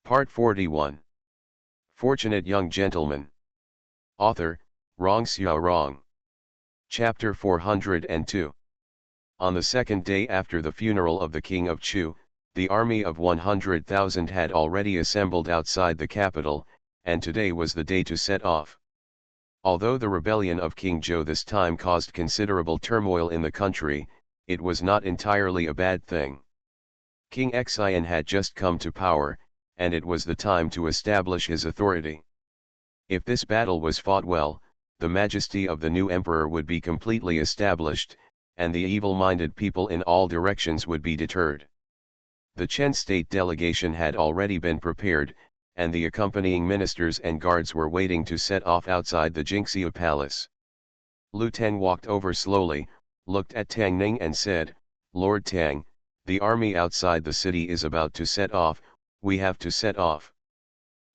Part 41. Fortunate Young Gentleman. Author, Rong Xiao Rong. Chapter 402. On the second day after the funeral of the king of Chu, the army of 100,000 had already assembled outside the capital, and today was the day to set off. Although the rebellion of King Zhou this time caused considerable turmoil in the country, it was not entirely a bad thing. King Xian had just come to power, and it was the time to establish his authority. If this battle was fought well, the majesty of the new emperor would be completely established, and the evil-minded people in all directions would be deterred. The Chen state delegation had already been prepared, and the accompanying ministers and guards were waiting to set off outside the Jingxia palace. Lu Tang walked over slowly, looked at Tang Ning and said, "Lord Tang, the army outside the city is about to set off, we have to set off."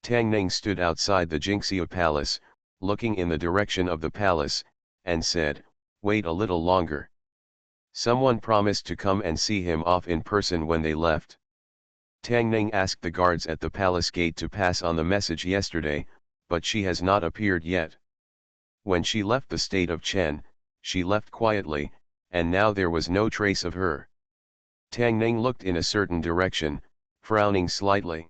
Tang Ning stood outside the Jingxia palace, looking in the direction of the palace, and said, "Wait a little longer. Someone promised to come and see him off in person when they left." Tang Ning asked the guards at the palace gate to pass on the message yesterday, but she has not appeared yet. When she left the state of Chen, she left quietly, and now there was no trace of her. Tang Ning looked in a certain direction, frowning slightly.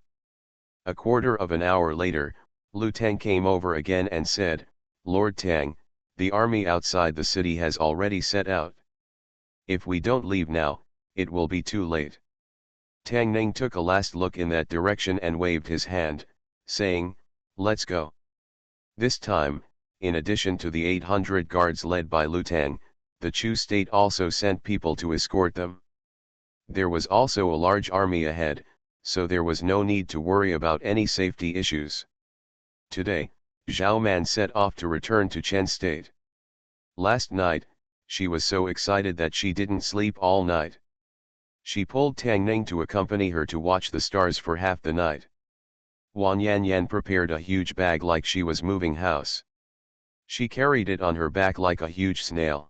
A quarter of an hour later, Lu Tang came over again and said, "Lord Tang, the army outside the city has already set out. If we don't leave now, it will be too late." Tang Ning took a last look in that direction and waved his hand, saying, "Let's go." This time, in addition to the 800 guards led by Lu Tang, the Chu state also sent people to escort them. There was also a large army ahead, so there was no need to worry about any safety issues. Today, Zhao Man set off to return to Chen State. Last night, she was so excited that she didn't sleep all night. She pulled Tang Ning to accompany her to watch the stars for half the night. Wan Yan Yan prepared a huge bag like she was moving house. She carried it on her back like a huge snail.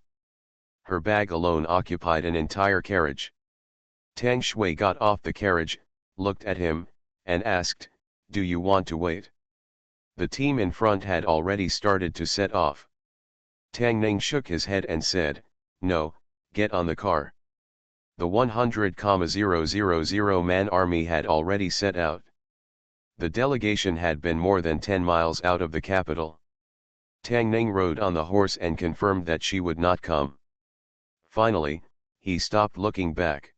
Her bag alone occupied an entire carriage. Tang Shui got off the carriage, looked at him, and asked, "Do you want to wait?" The team in front had already started to set off. Tang Ning shook his head and said, "No, get on the car." The 100,000-man army had already set out. The delegation had been more than 10 miles out of the capital. Tang Ning rode on the horse and confirmed that she would not come. Finally, he stopped looking back.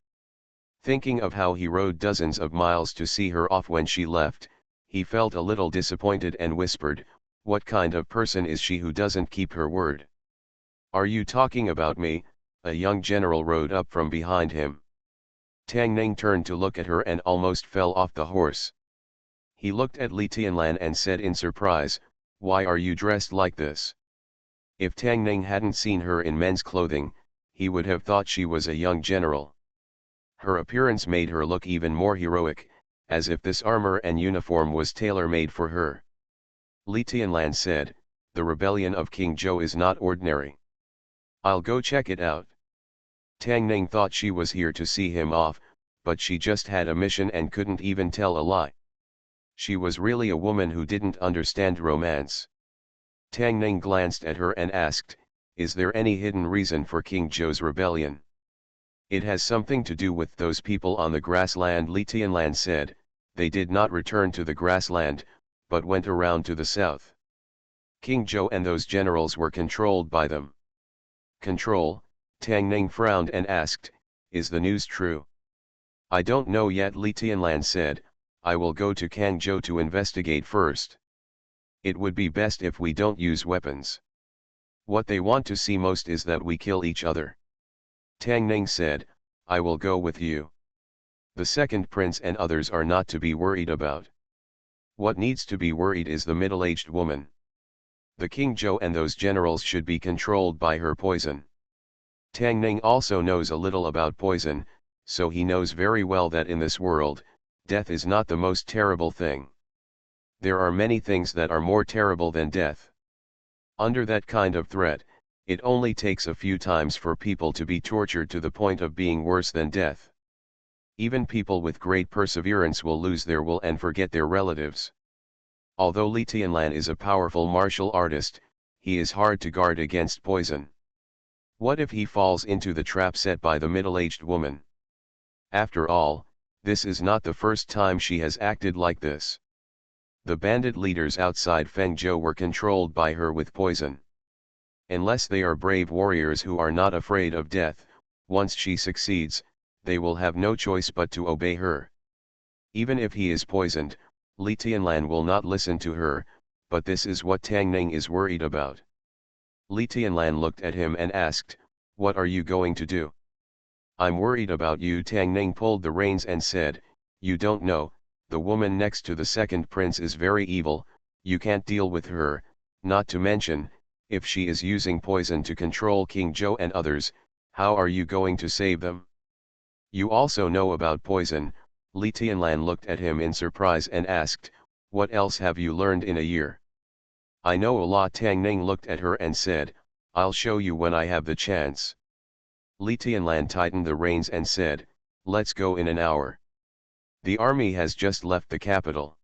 Thinking of how he rode dozens of miles to see her off when she left, he felt a little disappointed and whispered, "What kind of person is she who doesn't keep her word?" "Are you talking about me?" a young general rode up from behind him. Tang Ning turned to look at her and almost fell off the horse. He looked at Li Tianlan and said in surprise, "Why are you dressed like this?" If Tang Ning hadn't seen her in men's clothing, he would have thought she was a young general. Her appearance made her look even more heroic, as if this armor and uniform was tailor-made for her. Li Tianlan said, "The rebellion of King Zhou is not ordinary. I'll go check it out." Tang Ning thought she was here to see him off, but she just had a mission and couldn't even tell a lie. She was really a woman who didn't understand romance. Tang Ning glanced at her and asked, "Is there any hidden reason for King Zhou's rebellion?" "It has something to do with those people on the grassland," Li Tianlan said. "They did not return to the grassland, but went around to the south. King Zhou and those generals were controlled by them." "Control?" Tang Ning frowned and asked, "Is the news true?" "I don't know yet," Li Tianlan said. "I will go to Kangzhou to investigate first. It would be best if we don't use weapons. What they want to see most is that we kill each other." Tang Ning said, "I will go with you. The second prince and others are not to be worried about. What needs to be worried is the middle-aged woman. The King Zhou and those generals should be controlled by her poison." Tang Ning also knows a little about poison, so he knows very well that in this world, death is not the most terrible thing. There are many things that are more terrible than death. Under that kind of threat, it only takes a few times for people to be tortured to the point of being worse than death. Even people with great perseverance will lose their will and forget their relatives. Although Li Tianlan is a powerful martial artist, he is hard to guard against poison. What if he falls into the trap set by the middle-aged woman? After all, this is not the first time she has acted like this. The bandit leaders outside Fengzhou were controlled by her with poison. Unless they are brave warriors who are not afraid of death, once she succeeds, they will have no choice but to obey her. Even if he is poisoned, Li Tianlan will not listen to her, but this is what Tang Ning is worried about. Li Tianlan looked at him and asked, "What are you going to do?" "I'm worried about you." Tang Ning pulled the reins and said, "You don't know, the woman next to the second prince is very evil, you can't deal with her, not to mention, if she is using poison to control King Zhou and others, how are you going to save them? You also know about poison." Li Tianlan looked at him in surprise and asked, "What else have you learned in a year?" "I know a lot." Tang Ning looked at her and said, "I'll show you when I have the chance." Li Tianlan tightened the reins and said, "Let's go in an hour. The army has just left the capital.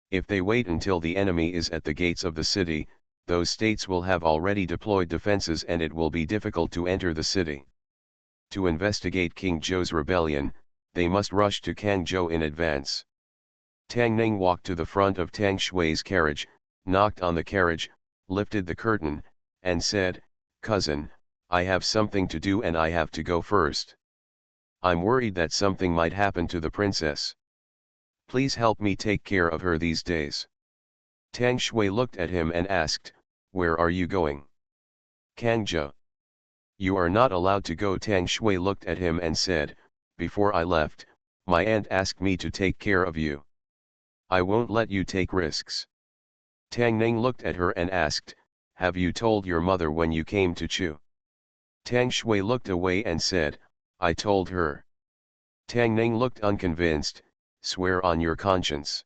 If they wait until the enemy is at the gates of the city, those states will have already deployed defenses and it will be difficult to enter the city. To investigate King Zhou's rebellion, they must rush to Kangzhou in advance." Tang Ning walked to the front of Tang Shui's carriage, knocked on the carriage, lifted the curtain, and said, "Cousin, I have something to do and I have to go first. I'm worried that something might happen to the princess. Please help me take care of her these days." Tang Shui looked at him and asked, "Where are you going?" "Kangzhou." "You are not allowed to go." Tang Shui looked at him and said, "Before I left, my aunt asked me to take care of you. I won't let you take risks." Tang Ning looked at her and asked, "Have you told your mother when you came to Chu?" Tang Shui looked away and said, "I told her." Tang Ning looked unconvinced. "Swear on your conscience."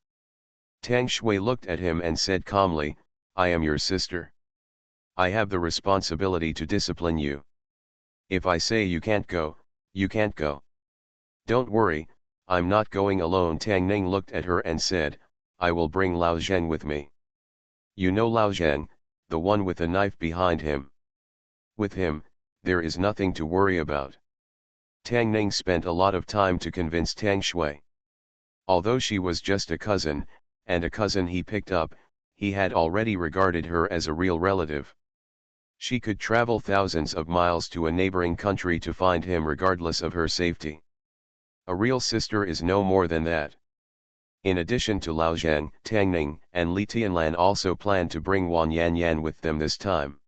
Tang Shui looked at him and said calmly, "I am your sister. I have the responsibility to discipline you. If I say you can't go, you can't go. Don't worry, I'm not going alone." Tang Ning looked at her and said, "I will bring Lao Zheng with me. You know Lao Zheng, the one with a knife behind him. With him, there is nothing to worry about." Tang Ning spent a lot of time to convince Tang Shui. Although she was just a cousin, and a cousin he picked up, he had already regarded her as a real relative. She could travel thousands of miles to a neighboring country to find him regardless of her safety. A real sister is no more than that. In addition to Lao Zheng, Tang Ning and Li Tianlan also planned to bring Wan Yanyan with them this time.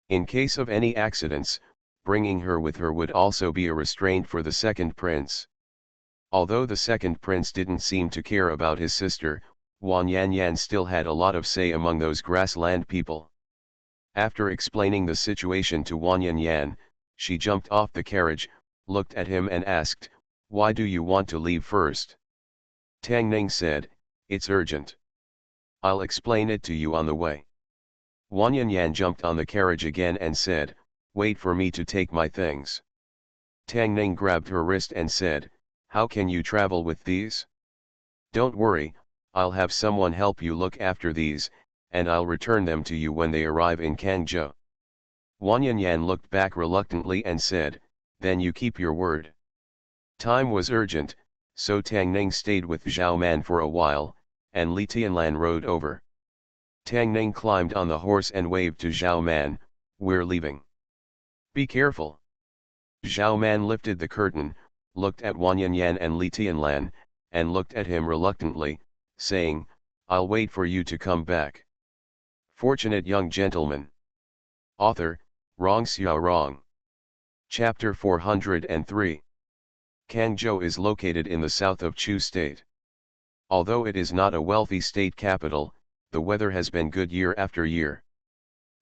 In case of any accidents, bringing her with her would also be a restraint for the second prince. Although the second prince didn't seem to care about his sister, Wan Yanyan still had a lot of say among those grassland people. After explaining the situation to Wan Yanyan, she jumped off the carriage, looked at him and asked, "Why do you want to leave first?" Tang Ning said, "It's urgent. I'll explain it to you on the way." Wan Yanyan jumped on the carriage again and said, "Wait for me to take my things." Tang Ning grabbed her wrist and said, "How can you travel with these?" "Don't worry, I'll have someone help you look after these, and I'll return them to you when they arrive in Kangzhou." Wan Yanyan looked back reluctantly and said, "Then you keep your word." Time was urgent, so Tang Ning stayed with Zhao Man for a while, and Li Tianlan rode over. Tang Ning climbed on the horse and waved to Zhao Man, "We're leaving. Be careful." Zhao Man lifted the curtain, looked at Wan Yanyan and Li Tianlan, and looked at him reluctantly, saying, "I'll wait for you to come back." Fortunate Young Gentleman. Author, Rong Xiao Rong. Chapter 403. Kangzhou is located in the south of Chu State. Although it is not a wealthy state capital, the weather has been good year after year.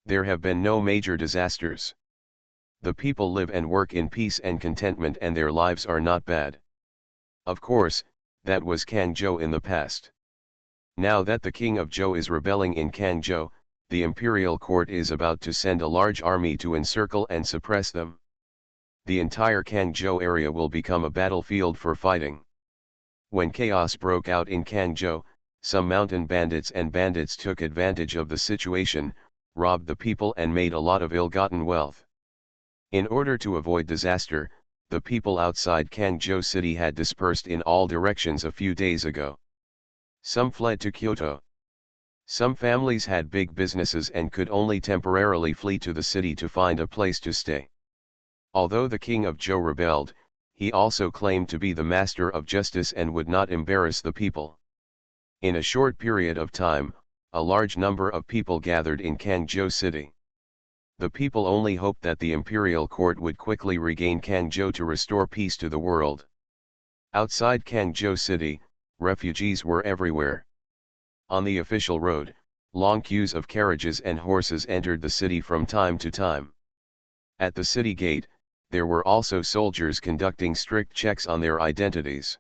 There have been no major disasters. The people live and work in peace and contentment and their lives are not bad. Of course, that was Kangzhou in the past. Now that the king of Zhou is rebelling in Kangzhou, the imperial court is about to send a large army to encircle and suppress them. the entire Kangzhou area will become a battlefield for fighting. When chaos broke out in Kangzhou, some mountain bandits took advantage of the situation, robbed the people and made a lot of ill-gotten wealth. In order to avoid disaster, the people outside Kangzhou city had dispersed in all directions a few days ago. Some fled to Kyoto. Some families had big businesses and could only temporarily flee to the city to find a place to stay. Although the king of Zhou rebelled, he also claimed to be the master of justice and would not embarrass the people. In a short period of time, a large number of people gathered in Kangzhou city. The people only hoped that the imperial court would quickly regain Kangzhou to restore peace to the world. Outside Kangzhou city, refugees were everywhere. On the official road, long queues of carriages and horses entered the city from time to time. At the city gate, there were also soldiers conducting strict checks on their identities.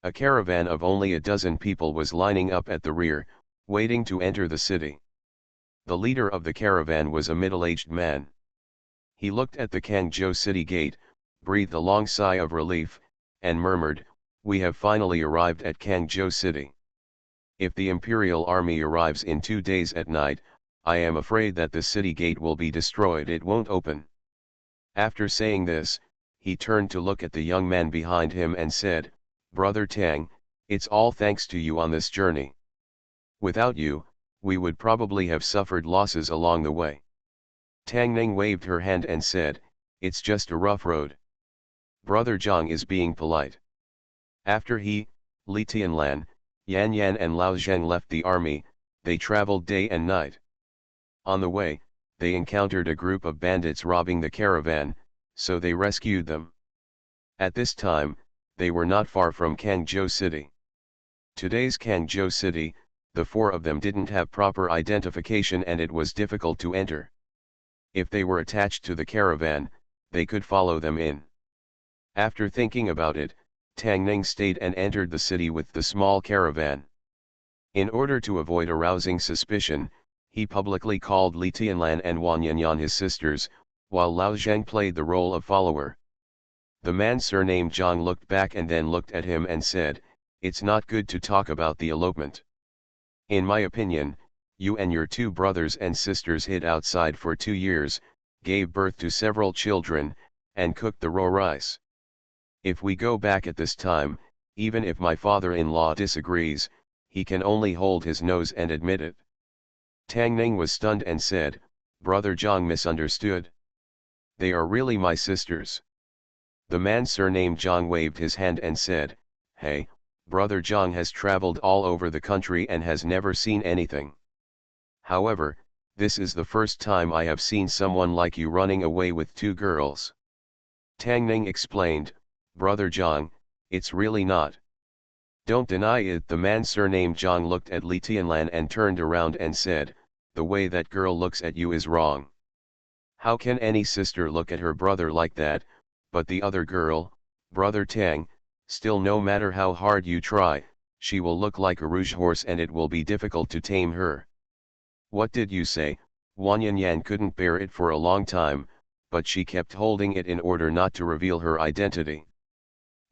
A caravan of only a dozen people was lining up at the rear, waiting to enter the city. The leader of the caravan was a middle-aged man. He looked at the Kangzhou city gate, breathed a long sigh of relief, and murmured, "We have finally arrived at Kangzhou city. If the imperial army arrives in 2 days at night, I am afraid that the city gate will be destroyed, it won't open." After saying this, he turned to look at the young man behind him and said, "Brother Tang, it's all thanks to you on this journey. Without you, we would probably have suffered losses along the way." Tang Ning waved her hand and said, "It's just a rough road. Brother Zhang is being polite." After he, Li Tianlan, Yan Yan and Lao Zheng left the army, they traveled day and night. On the way, they encountered a group of bandits robbing the caravan, so they rescued them. At this time, they were not far from Kangzhou city. Today's Kangzhou city, the 4 of them didn't have proper identification and it was difficult to enter. If they were attached to the caravan, they could follow them in. After thinking about it, Tang Ning stayed and entered the city with the small caravan. In order to avoid arousing suspicion, he publicly called Li Tianlan and Wan Yanyan his sisters, while Lao Zheng played the role of follower. The man surnamed Zhang looked back and then looked at him and said, "It's not good to talk about the elopement. In my opinion, you and your 2 brothers and sisters hid outside for 2 years, gave birth to several children, and cooked the raw rice. If we go back at this time, even if my father-in-law disagrees, he can only hold his nose and admit it." Tang Ning was stunned and said, "Brother Zhang misunderstood. They are really my sisters." The man surnamed Zhang waved his hand and said, "Hey, Brother Zhang has traveled all over the country and has never seen anything. However, this is the first time I have seen someone like you running away with 2 girls." Tang Ning explained, "Brother Zhang, it's really not. Don't deny it." The man surnamed Zhang looked at Li Tianlan and turned around and said, "The way that girl looks at you is wrong. How can any sister look at her brother like that? But the other girl, Brother Tang, still no matter how hard you try, she will look like a rouge horse and it will be difficult to tame her." "What did you say?" Wan Yanyan couldn't bear it for a long time, but she kept holding it in order not to reveal her identity.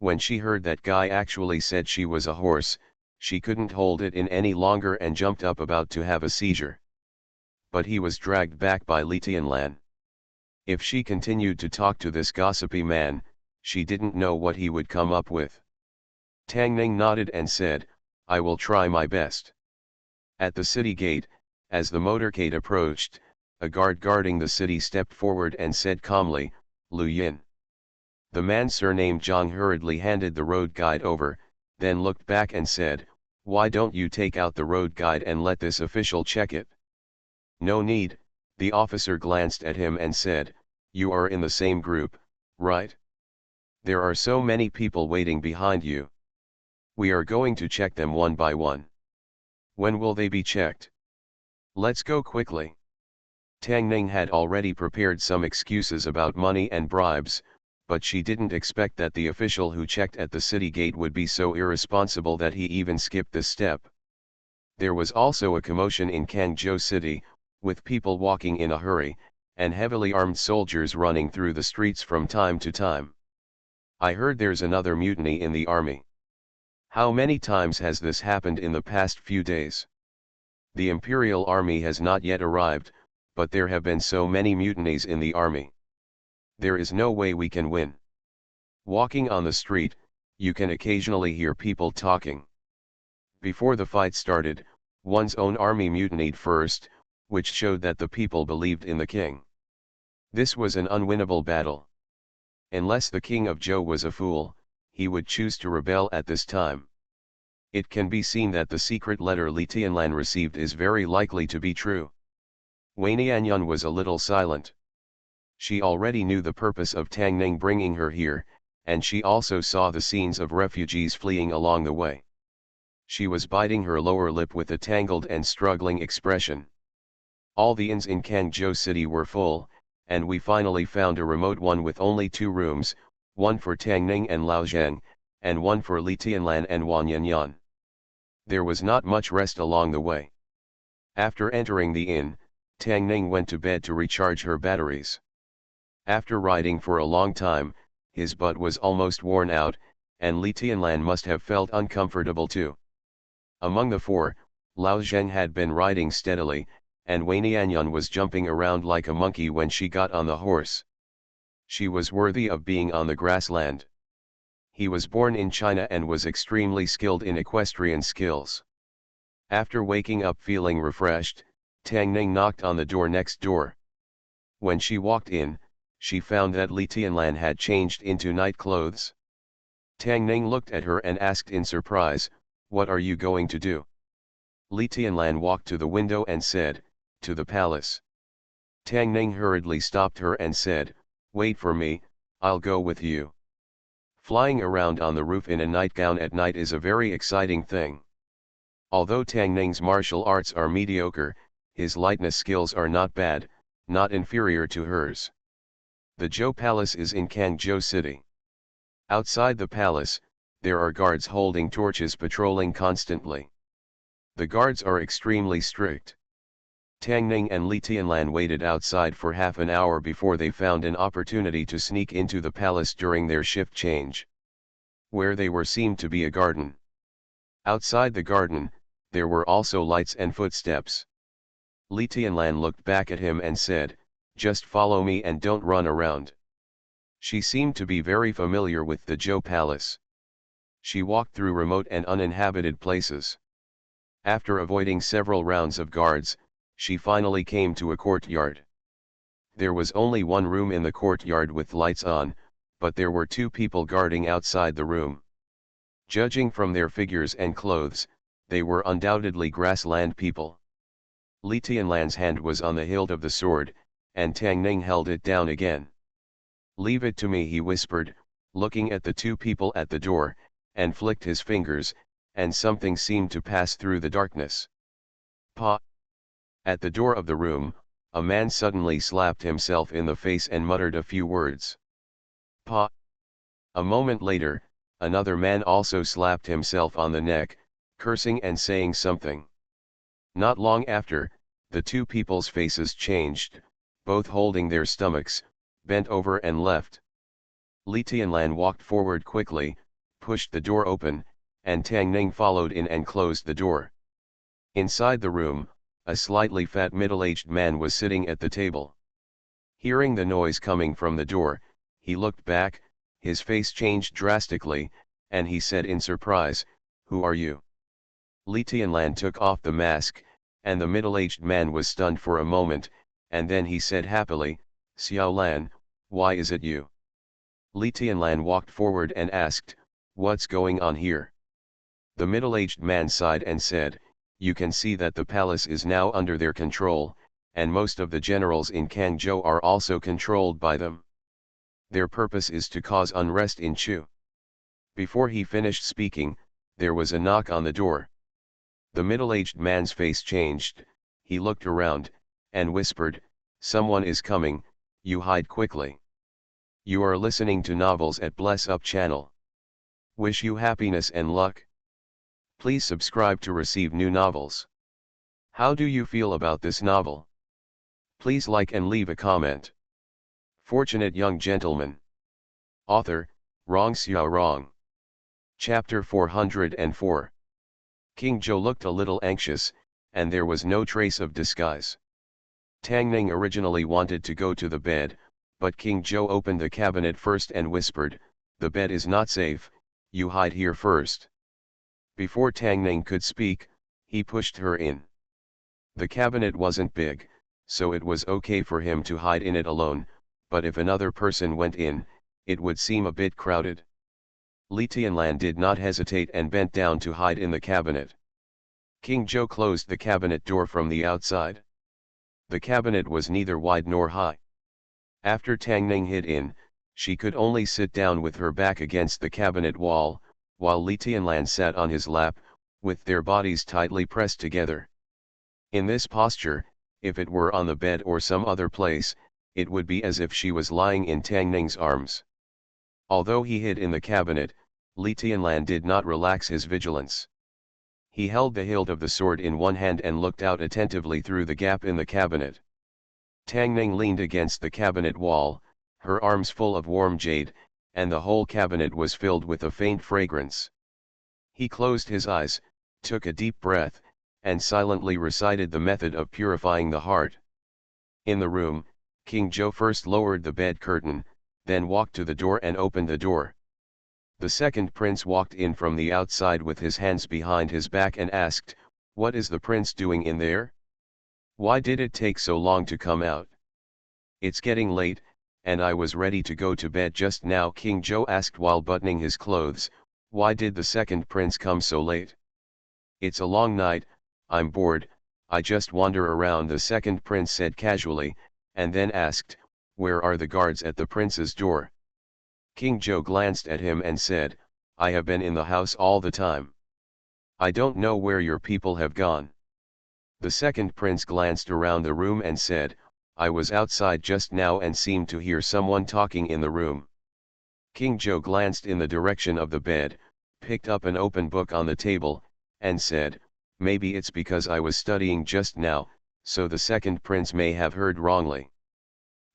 When she heard that guy actually said she was a horse, she couldn't hold it in any longer and jumped up about to have a seizure. But he was dragged back by Li Tianlan. If she continued to talk to this gossipy man, she didn't know what he would come up with. Tang Ning nodded and said, "I will try my best." At the city gate, as the motorcade approached, a guard guarding the city stepped forward and said calmly, "Lu Yin." The man surnamed Zhang hurriedly handed the road guide over, then looked back and said, "Why don't you take out the road guide and let this official check it?" "No need." The officer glanced at him and said, "You are in the same group, right? There are so many people waiting behind you. We are going to check them one by one. When will they be checked? Let's go quickly." Tang Ning had already prepared some excuses about money and bribes, but she didn't expect that the official who checked at the city gate would be so irresponsible that he even skipped this step. There was also a commotion in Kangzhou city, with people walking in a hurry, and heavily armed soldiers running through the streets from time to time. I heard there's another mutiny in the army. How many times has this happened in the past few days? The Imperial Army has not yet arrived, but there have been so many mutinies in the army. There is no way we can win. Walking on the street, you can occasionally hear people talking. Before the fight started, one's own army mutinied first, which showed that the people believed in the king. This was an unwinnable battle. Unless the king of Zhou was a fool, he would choose to rebel at this time. It can be seen that the secret letter Li Tianlan received is very likely to be true. Wei Nianyun was a little silent. She already knew the purpose of Tang Ning bringing her here, and she also saw the scenes of refugees fleeing along the way. She was biting her lower lip with a tangled and struggling expression. All the inns in Kangzhou City were full, and we finally found a remote one with only 2 rooms, one for Tang Ning and Lao Zheng, and one for Li Tianlan and Wan Yanyan. There was not much rest along the way. After entering the inn, Tang Ning went to bed to recharge her batteries. After riding for a long time, his butt was almost worn out, and Li Tianlan must have felt uncomfortable too. Among the 4, Lao Zheng had been riding steadily, and Wei Nianyun was jumping around like a monkey when she got on the horse. She was worthy of being on the grassland. He was born in China and was extremely skilled in equestrian skills. After waking up feeling refreshed, Tang Ning knocked on the door next door. When she walked in, she found that Li Tianlan had changed into night clothes. Tang Ning looked at her and asked in surprise, "What are you going to do?" Li Tianlan walked to the window and said, "To the palace." Tang Ning hurriedly stopped her and said, "Wait for me, I'll go with you." Flying around on the roof in a nightgown at night is a very exciting thing. Although Tang Ning's martial arts are mediocre, his lightness skills are not bad, not inferior to hers. The Zhou Palace is in Kangzhou City. Outside the palace, there are guards holding torches patrolling constantly. The guards are extremely strict. Tang Ning and Li Tianlan waited outside for half an hour before they found an opportunity to sneak into the palace during their shift change. Where they were seemed to be a garden. Outside the garden, there were also lights and footsteps. Li Tianlan looked back at him and said, "Just follow me and don't run around." She seemed to be very familiar with the Zhou Palace. She walked through remote and uninhabited places. After avoiding several rounds of guards, she finally came to a courtyard. There was only one room in the courtyard with lights on, but there were 2 people guarding outside the room. Judging from their figures and clothes, they were undoubtedly grassland people. Li Tianlan's hand was on the hilt of the sword, and Tang Ning held it down again. "Leave it to me," he whispered, looking at the 2 people at the door, and flicked his fingers, and something seemed to pass through the darkness. Pa! At the door of the room, a man suddenly slapped himself in the face and muttered a few words. Pa! A moment later, another man also slapped himself on the neck, cursing and saying something. Not long after, the 2 people's faces changed, both holding their stomachs, bent over and left. Li Tianlan walked forward quickly, pushed the door open, and Tang Ning followed in and closed the door. Inside the room, a slightly fat middle-aged man was sitting at the table. Hearing the noise coming from the door, he looked back, his face changed drastically, and he said in surprise, "Who are you?" Li Tianlan took off the mask, and the middle-aged man was stunned for a moment, and then he said happily, "Xiao Lan, why is it you?" Li Tianlan walked forward and asked, "What's going on here?" The middle-aged man sighed and said, "You can see that the palace is now under their control, and most of the generals in Kangzhou are also controlled by them. Their purpose is to cause unrest in Chu." Before he finished speaking, there was a knock on the door. The middle-aged man's face changed, he looked around, and whispered, "Someone is coming, you hide quickly." You are listening to Novels at Bless Up channel. Wish you happiness and luck. Please subscribe to receive new novels. How do you feel about this novel? Please like and leave a comment. Fortunate Young Gentleman. Author, Rong Xiao Rong. Chapter 404. King Zhou looked a little anxious, and there was no trace of disguise. Tang Ning originally wanted to go to the bed, but King Zhou opened the cabinet first and whispered, "The bed is not safe, you hide here first." Before Tang Ning could speak, he pushed her in. The cabinet wasn't big, so it was okay for him to hide in it alone, but if another person went in, it would seem a bit crowded. Li Tianlan did not hesitate and bent down to hide in the cabinet. King Zhou closed the cabinet door from the outside. The cabinet was neither wide nor high. After Tang Ning hid in, she could only sit down with her back against the cabinet wall, while Li Tianlan sat on his lap, with their bodies tightly pressed together. In this posture, if it were on the bed or some other place, it would be as if she was lying in Tang Ning's arms. Although he hid in the cabinet, Li Tianlan did not relax his vigilance. He held the hilt of the sword in one hand and looked out attentively through the gap in the cabinet. Tang Ning leaned against the cabinet wall, her arms full of warm jade, and the whole cabinet was filled with a faint fragrance. He closed his eyes, took a deep breath, and silently recited the method of purifying the heart. In the room, King Zhou first lowered the bed curtain, then walked to the door and opened the door. The second prince walked in from the outside with his hands behind his back and asked, "What is the prince doing in there? Why did it take so long to come out?" "It's getting late, and I was ready to go to bed just now," King Zhou asked while buttoning his clothes. "Why did the second prince come so late?" "It's a long night, I'm bored, I just wander around," the second prince said casually, and then asked, "Where are the guards at the prince's door?" King Zhou glanced at him and said, "I have been in the house all the time. I don't know where your people have gone." The second prince glanced around the room and said, "I was outside just now and seemed to hear someone talking in the room." King Zhou glanced in the direction of the bed, picked up an open book on the table, and said, "Maybe it's because I was studying just now, so the second prince may have heard wrongly."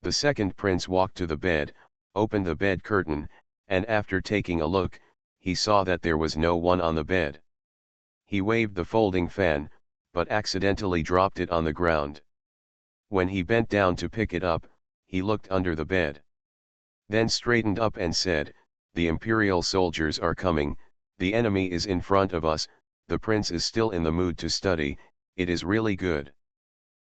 The second prince walked to the bed, opened the bed curtain, and after taking a look, he saw that there was no one on the bed. He waved the folding fan, but accidentally dropped it on the ground. When he bent down to pick it up, he looked under the bed. Then straightened up and said, "The imperial soldiers are coming, the enemy is in front of us, the prince is still in the mood to study, it is really good."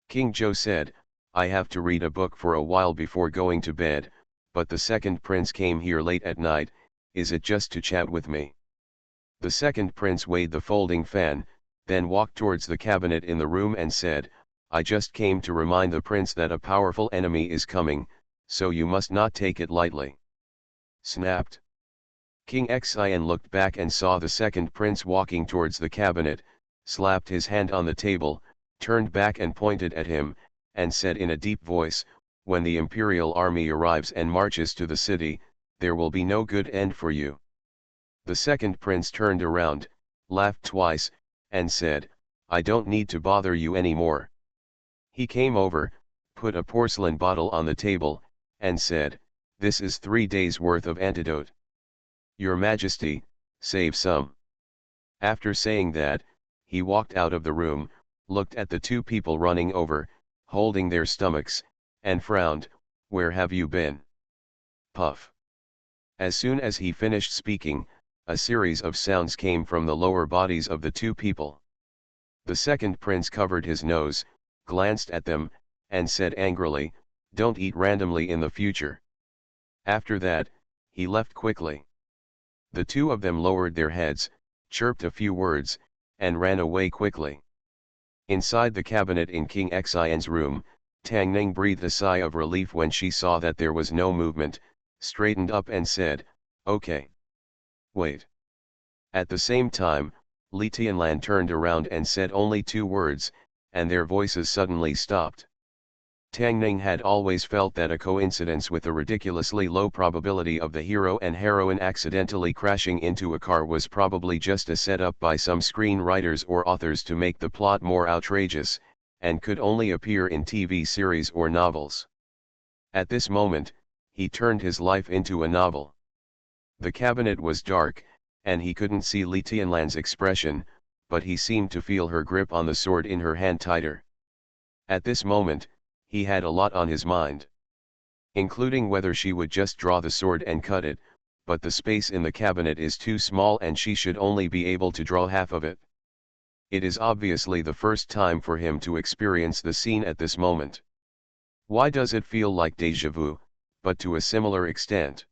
King Zhou said, "I have to read a book for a while before going to bed, but the second prince came here late at night, is it just to chat with me?" The second prince waved the folding fan, then walked towards the cabinet in the room and said, "I just came to remind the prince that a powerful enemy is coming, so you must not take it lightly." Snapped. King Xian looked back and saw the second prince walking towards the cabinet, slapped his hand on the table, turned back and pointed at him, and said in a deep voice, "When the imperial army arrives and marches to the city, there will be no good end for you." The second prince turned around, laughed twice, and said, "I don't need to bother you anymore." He came over, put a porcelain bottle on the table, and said, "This is 3 days' worth of antidote. Your Majesty, save some." After saying that, he walked out of the room, looked at the two people running over, holding their stomachs, and frowned, "Where have you been?" Puff. As soon as he finished speaking, a series of sounds came from the lower bodies of the two people. The second prince covered his nose, glanced at them, and said angrily, "Don't eat randomly in the future." After that, he left quickly. The two of them lowered their heads, chirped a few words, and ran away quickly. Inside the cabinet in King Xian's room, Tang Ning breathed a sigh of relief when she saw that there was no movement, straightened up and said, "Okay. Wait." At the same time, Li Tianlan turned around and said only 2 words, and their voices suddenly stopped. Tang Ning had always felt that a coincidence with a ridiculously low probability of the hero and heroine accidentally crashing into a car was probably just a setup by some screenwriters or authors to make the plot more outrageous, and could only appear in TV series or novels. At this moment, he turned his life into a novel. The cabinet was dark, and he couldn't see Li Tianlan's expression, but he seemed to feel her grip on the sword in her hand tighter. At this moment, he had a lot on his mind. Including whether she would just draw the sword and cut it, but the space in the cabinet is too small and she should only be able to draw half of it. It is obviously the first time for him to experience the scene at this moment. Why does it feel like déjà vu, but to a similar extent?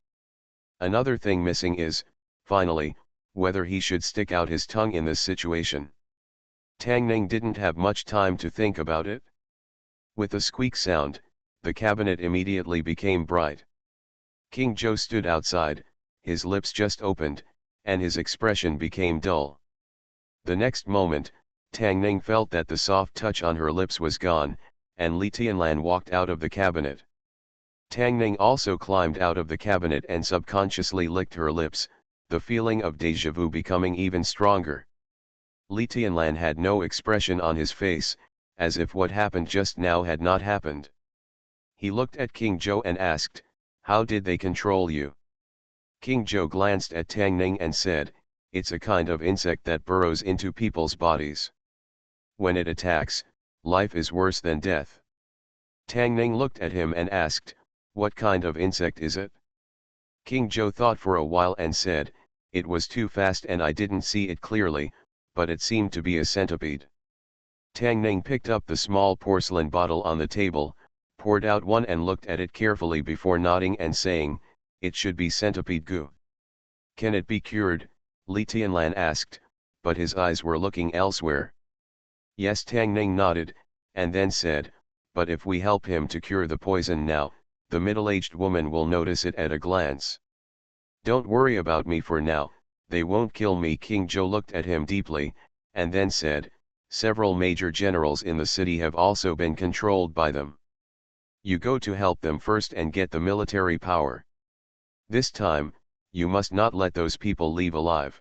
Another thing missing is, finally, whether he should stick out his tongue in this situation. Tang Ning didn't have much time to think about it. With a squeak sound, the cabinet immediately became bright. King Zhou stood outside, his lips just opened, and his expression became dull. The next moment, Tang Ning felt that the soft touch on her lips was gone, and Li Tianlan walked out of the cabinet. Tang Ning also climbed out of the cabinet and subconsciously licked her lips, the feeling of déjà vu becoming even stronger. Li Tianlan had no expression on his face, as if what happened just now had not happened. He looked at King Zhou and asked, "How did they control you?" King Zhou glanced at Tang Ning and said, "It's a kind of insect that burrows into people's bodies. When it attacks, life is worse than death." Tang Ning looked at him and asked, "What kind of insect is it?" King Zhou thought for a while and said, "It was too fast and I didn't see it clearly, but it seemed to be a centipede." Tang Ning picked up the small porcelain bottle on the table, poured out one and looked at it carefully before nodding and saying, "It should be centipede goo." "Can it be cured?" Li Tianlan asked, but his eyes were looking elsewhere. "Yes," Tang Ning nodded, and then said, "But if we help him to cure the poison now, the middle-aged woman will notice it at a glance. Don't worry about me for now, they won't kill me." King Zhou looked at him deeply, and then said, "Several major generals in the city have also been controlled by them. You go to help them first and get the military power. This time, you must not let those people leave alive."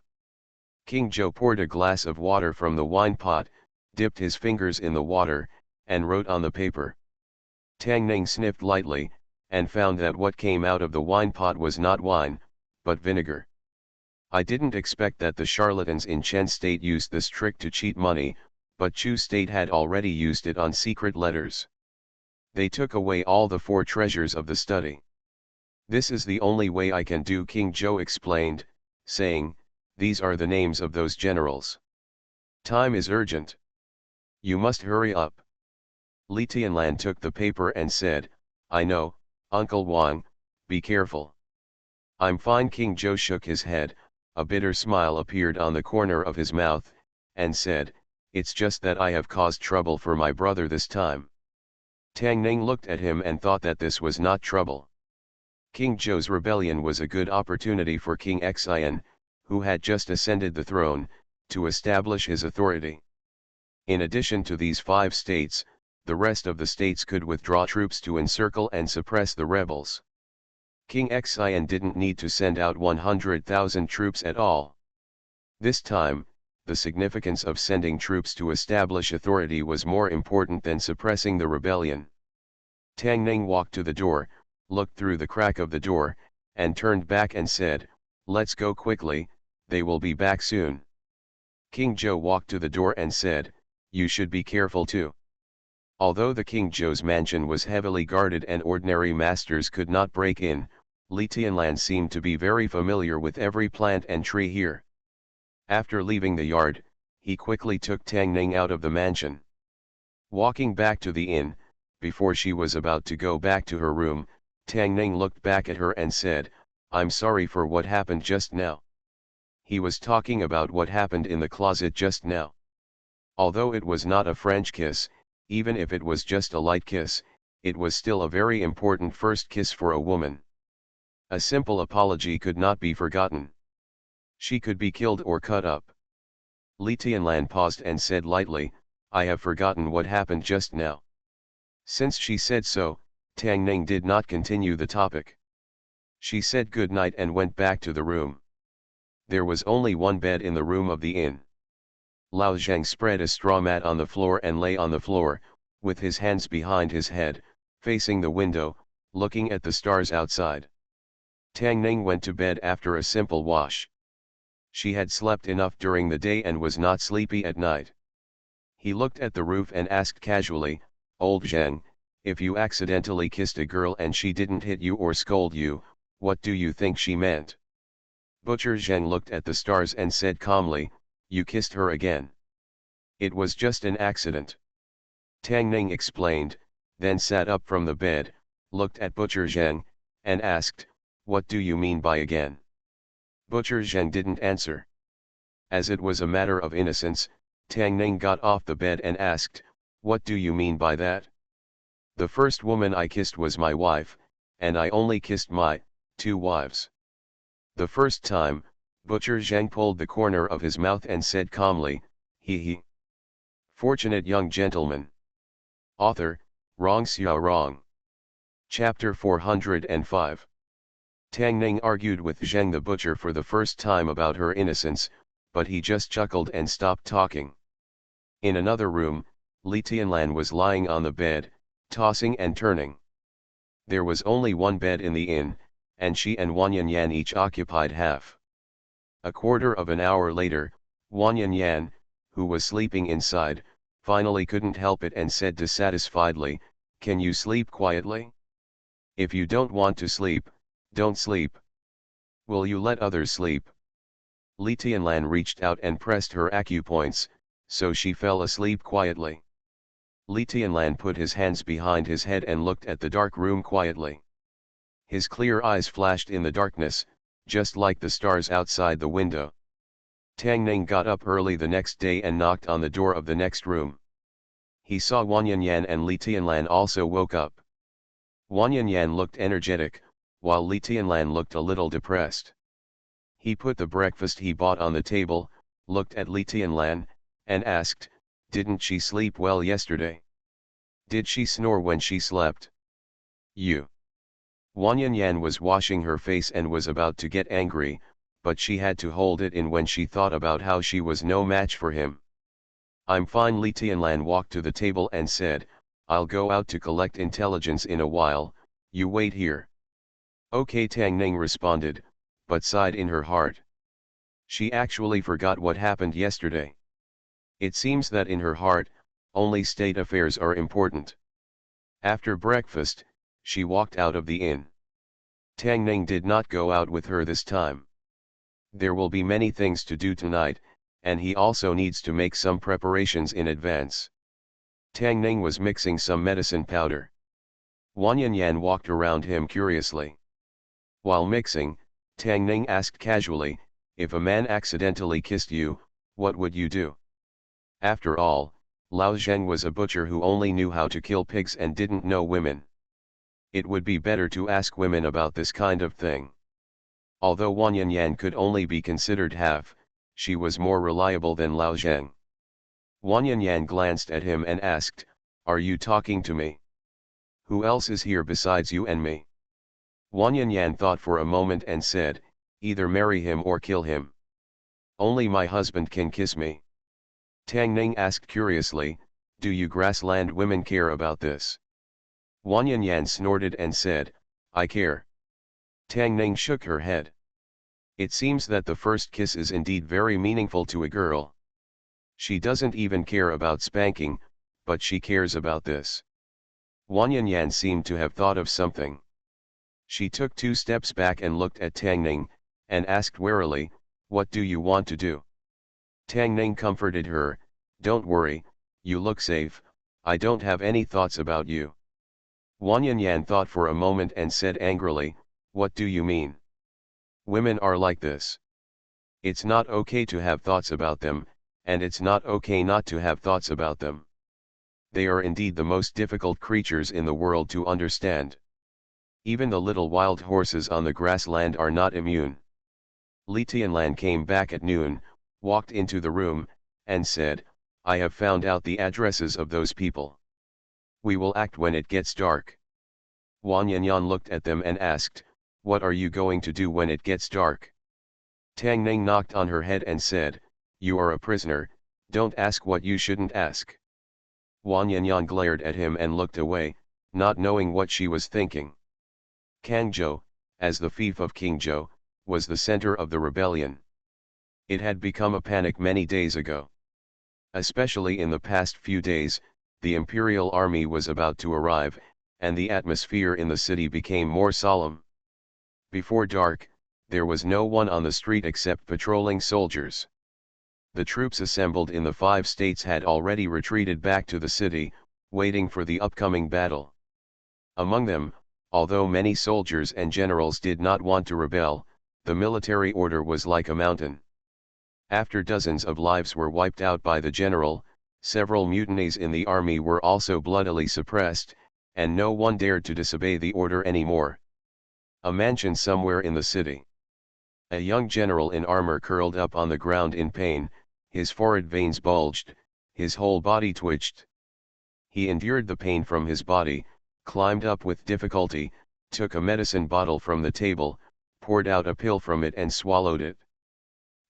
King Zhou poured a glass of water from the wine pot, dipped his fingers in the water, and wrote on the paper. Tang Ning sniffed lightly, and found that what came out of the wine pot was not wine, but vinegar. "I didn't expect that the charlatans in Chen State used this trick to cheat money, but Chu State had already used it on secret letters. They took away all the 4 treasures of the study. This is the only way I can do," King Zhou explained, saying, "These are the names of those generals. Time is urgent. You must hurry up." Li Tianlan took the paper and said, "I know, Uncle Wang, be careful." "I'm fine." King Zhou shook his head, a bitter smile appeared on the corner of his mouth, and said, "It's just that I have caused trouble for my brother this time." Tang Ning looked at him and thought that this was not trouble. King Zhou's rebellion was a good opportunity for King Xian, who had just ascended the throne, to establish his authority. In addition to these 5 states, the rest of the states could withdraw troops to encircle and suppress the rebels. King Xian didn't need to send out 100,000 troops at all. This time, the significance of sending troops to establish authority was more important than suppressing the rebellion. Tang Ning walked to the door, looked through the crack of the door, and turned back and said, "Let's go quickly, they will be back soon." King Zhou walked to the door and said, "You should be careful too." Although the King Zhou's mansion was heavily guarded and ordinary masters could not break in, Li Tianlan seemed to be very familiar with every plant and tree here. After leaving the yard, he quickly took Tang Ning out of the mansion. Walking back to the inn, before she was about to go back to her room, Tang Ning looked back at her and said, "I'm sorry for what happened just now." He was talking about what happened in the closet just now. Although it was not a French kiss, even if it was just a light kiss, it was still a very important first kiss for a woman. A simple apology could not be forgotten. She could be killed or cut up. Li Tianlan paused and said lightly, "I have forgotten what happened just now." Since she said so, Tang Ning did not continue the topic. She said good night and went back to the room. There was only one bed in the room of the inn. Lao Zhang spread a straw mat on the floor and lay on the floor, with his hands behind his head, facing the window, looking at the stars outside. Tang Ning went to bed after a simple wash. She had slept enough during the day and was not sleepy at night. He looked at the roof and asked casually, "Old Zheng, if you accidentally kissed a girl and she didn't hit you or scold you, what do you think she meant?" Butcher Zheng looked at the stars and said calmly, "You kissed her again. It was just an accident." Tang Ning explained, then sat up from the bed, looked at Butcher Zheng, and asked, "What do you mean by again?" Butcher Zheng didn't answer. As it was a matter of innocence, Tang Ning got off the bed and asked, "What do you mean by that?" "The first woman I kissed was my wife, and I only kissed my 2 wives." The first time, Butcher Zheng pulled the corner of his mouth and said calmly, "He. Fortunate young gentleman." Author, Rong Xiao Rong. Chapter 405. Tang Ning argued with Zheng the butcher for the first time about her innocence, but he just chuckled and stopped talking. In another room, Li Tianlan was lying on the bed, tossing and turning. There was only one bed in the inn, and she and Wang Yanyan each occupied half. A quarter of an hour later, Wang Yanyan, who was sleeping inside, finally couldn't help it and said dissatisfiedly, "Can you sleep quietly? If you don't want to sleep, don't sleep. Will you let others sleep?" Li Tianlan reached out and pressed her acupoints, so she fell asleep quietly. Li Tianlan put his hands behind his head and looked at the dark room quietly. His clear eyes flashed in the darkness, just like the stars outside the window. Tang Ning got up early the next day and knocked on the door of the next room. He saw Wang Yanyan and Li Tianlan also woke up. Wang Yanyan looked energetic, while Li Tianlan looked a little depressed. He put the breakfast he bought on the table, looked at Li Tianlan, and asked, "Didn't she sleep well yesterday? Did she snore when she slept?" "You." Wang Yanyan was washing her face and was about to get angry, but she had to hold it in when she thought about how she was no match for him. "I'm fine." Li Tianlan walked to the table and said, "I'll go out to collect intelligence in a while, you wait here." "Okay," Tang Ning responded, but sighed in her heart. She actually forgot what happened yesterday. It seems that in her heart, only state affairs are important. After breakfast, she walked out of the inn. Tang Ning did not go out with her this time. There will be many things to do tonight, and he also needs to make some preparations in advance. Tang Ning was mixing some medicine powder. Wang Yanyan walked around him curiously. While mixing, Tang Ning asked casually, "If a man accidentally kissed you, what would you do?" After all, Lao Zheng was a butcher who only knew how to kill pigs and didn't know women. It would be better to ask women about this kind of thing. Although Wang Yanyan could only be considered half, she was more reliable than Lao Zheng. Wang Yanyan glanced at him and asked, "Are you talking to me? Who else is here besides you and me?" Wang Yanyan thought for a moment and said, "Either marry him or kill him. Only my husband can kiss me." Tang Ning asked curiously, "Do you grassland women care about this?" Wang Yanyan snorted and said, "I care." Tang Ning shook her head. It seems that the first kiss is indeed very meaningful to a girl. She doesn't even care about spanking, but she cares about this. Wang Yanyan seemed to have thought of something. She took 2 steps back and looked at Tang Ning, and asked warily, "What do you want to do?" Tang Ning comforted her, "Don't worry, you look safe, I don't have any thoughts about you." Wang Yanyan thought for a moment and said angrily, "What do you mean? Women are like this. It's not okay to have thoughts about them, and it's not okay not to have thoughts about them. They are indeed the most difficult creatures in the world to understand. Even the little wild horses on the grassland are not immune." Li Tianlan came back at noon, walked into the room, and said, "I have found out the addresses of those people. We will act when it gets dark." Wang Yanyan looked at them and asked, "What are you going to do when it gets dark?" Tang Ning knocked on her head and said, "You are a prisoner, don't ask what you shouldn't ask." Wang Yanyan glared at him and looked away, not knowing what she was thinking. Kangzhou, as the fief of King Zhou, was the center of the rebellion. It had become a panic many days ago. Especially in the past few days, the imperial army was about to arrive, and the atmosphere in the city became more solemn. Before dark, there was no one on the street except patrolling soldiers. The troops assembled in the 5 states had already retreated back to the city, waiting for the upcoming battle. Among them, although many soldiers and generals did not want to rebel, the military order was like a mountain. After dozens of lives were wiped out by the general, several mutinies in the army were also bloodily suppressed, and no one dared to disobey the order anymore. A mansion somewhere in the city. A young general in armor curled up on the ground in pain, his forehead veins bulged, his whole body twitched. He endured the pain from his body, climbed up with difficulty, took a medicine bottle from the table, poured out a pill from it and swallowed it.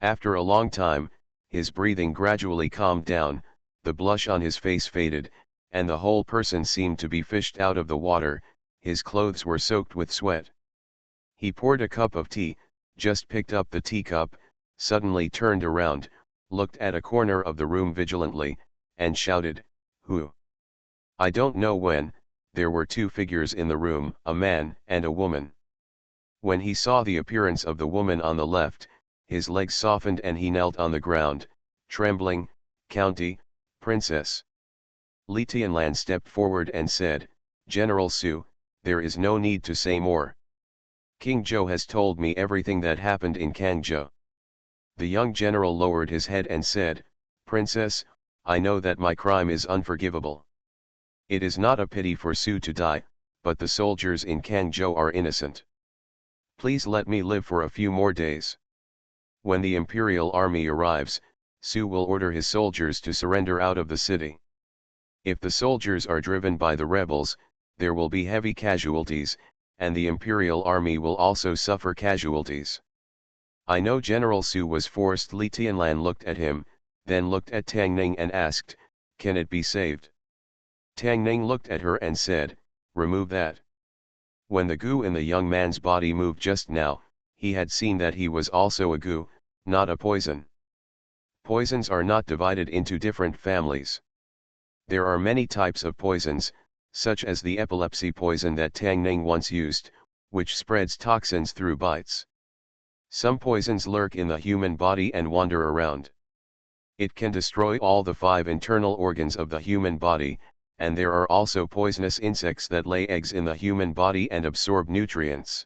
After a long time, his breathing gradually calmed down, the blush on his face faded, and the whole person seemed to be fished out of the water. His clothes were soaked with sweat. He poured a cup of tea, just picked up the teacup, suddenly turned around, looked at a corner of the room vigilantly, and shouted, "Who?" I don't know when. There were 2 figures in the room, a man and a woman. When he saw the appearance of the woman on the left, his legs softened and he knelt on the ground, trembling. "County, Princess." Li Tianlan stepped forward and said, "General Su, there is no need to say more. King Zhou has told me everything that happened in Kangzhou." The young general lowered his head and said, "Princess, I know that my crime is unforgivable. It is not a pity for Su to die, but the soldiers in Kangzhou are innocent. Please let me live for a few more days. When the imperial army arrives, Su will order his soldiers to surrender out of the city. If the soldiers are driven by the rebels, there will be heavy casualties, and the imperial army will also suffer casualties. I know General Su was forced." Li Tianlan looked at him, then looked at Tang Ning and asked, "Can it be saved?" Tang Ning looked at her and said, "Remove that." When the goo in the young man's body moved just now, he had seen that he was also a goo, not a poison. Poisons are not divided into different families. There are many types of poisons, such as the epilepsy poison that Tang Ning once used, which spreads toxins through bites. Some poisons lurk in the human body and wander around. It can destroy all the 5 internal organs of the human body, and there are also poisonous insects that lay eggs in the human body and absorb nutrients.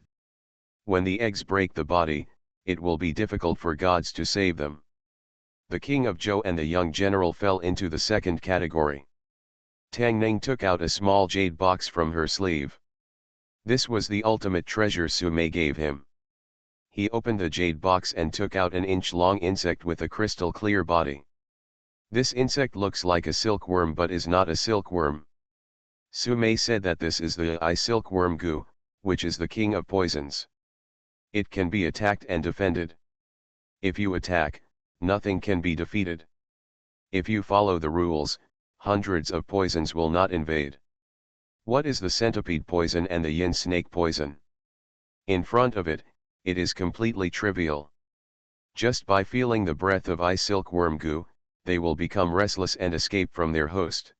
When the eggs break the body, it will be difficult for gods to save them. The king of Zhou and the young general fell into the second category. Tang Ning took out a small jade box from her sleeve. This was the ultimate treasure Su Mei gave him. He opened the jade box and took out an inch-long insect with a crystal-clear body. This insect looks like a silkworm but is not a silkworm. Su Mei said that this is the silkworm goo, which is the king of poisons. It can be attacked and defended. If you attack, nothing can be defeated. If you follow the rules, hundreds of poisons will not invade. What is the centipede poison and the yin snake poison? In front of it, it is completely trivial. Just by feeling the breath of silkworm goo, they will become restless and escape from their host.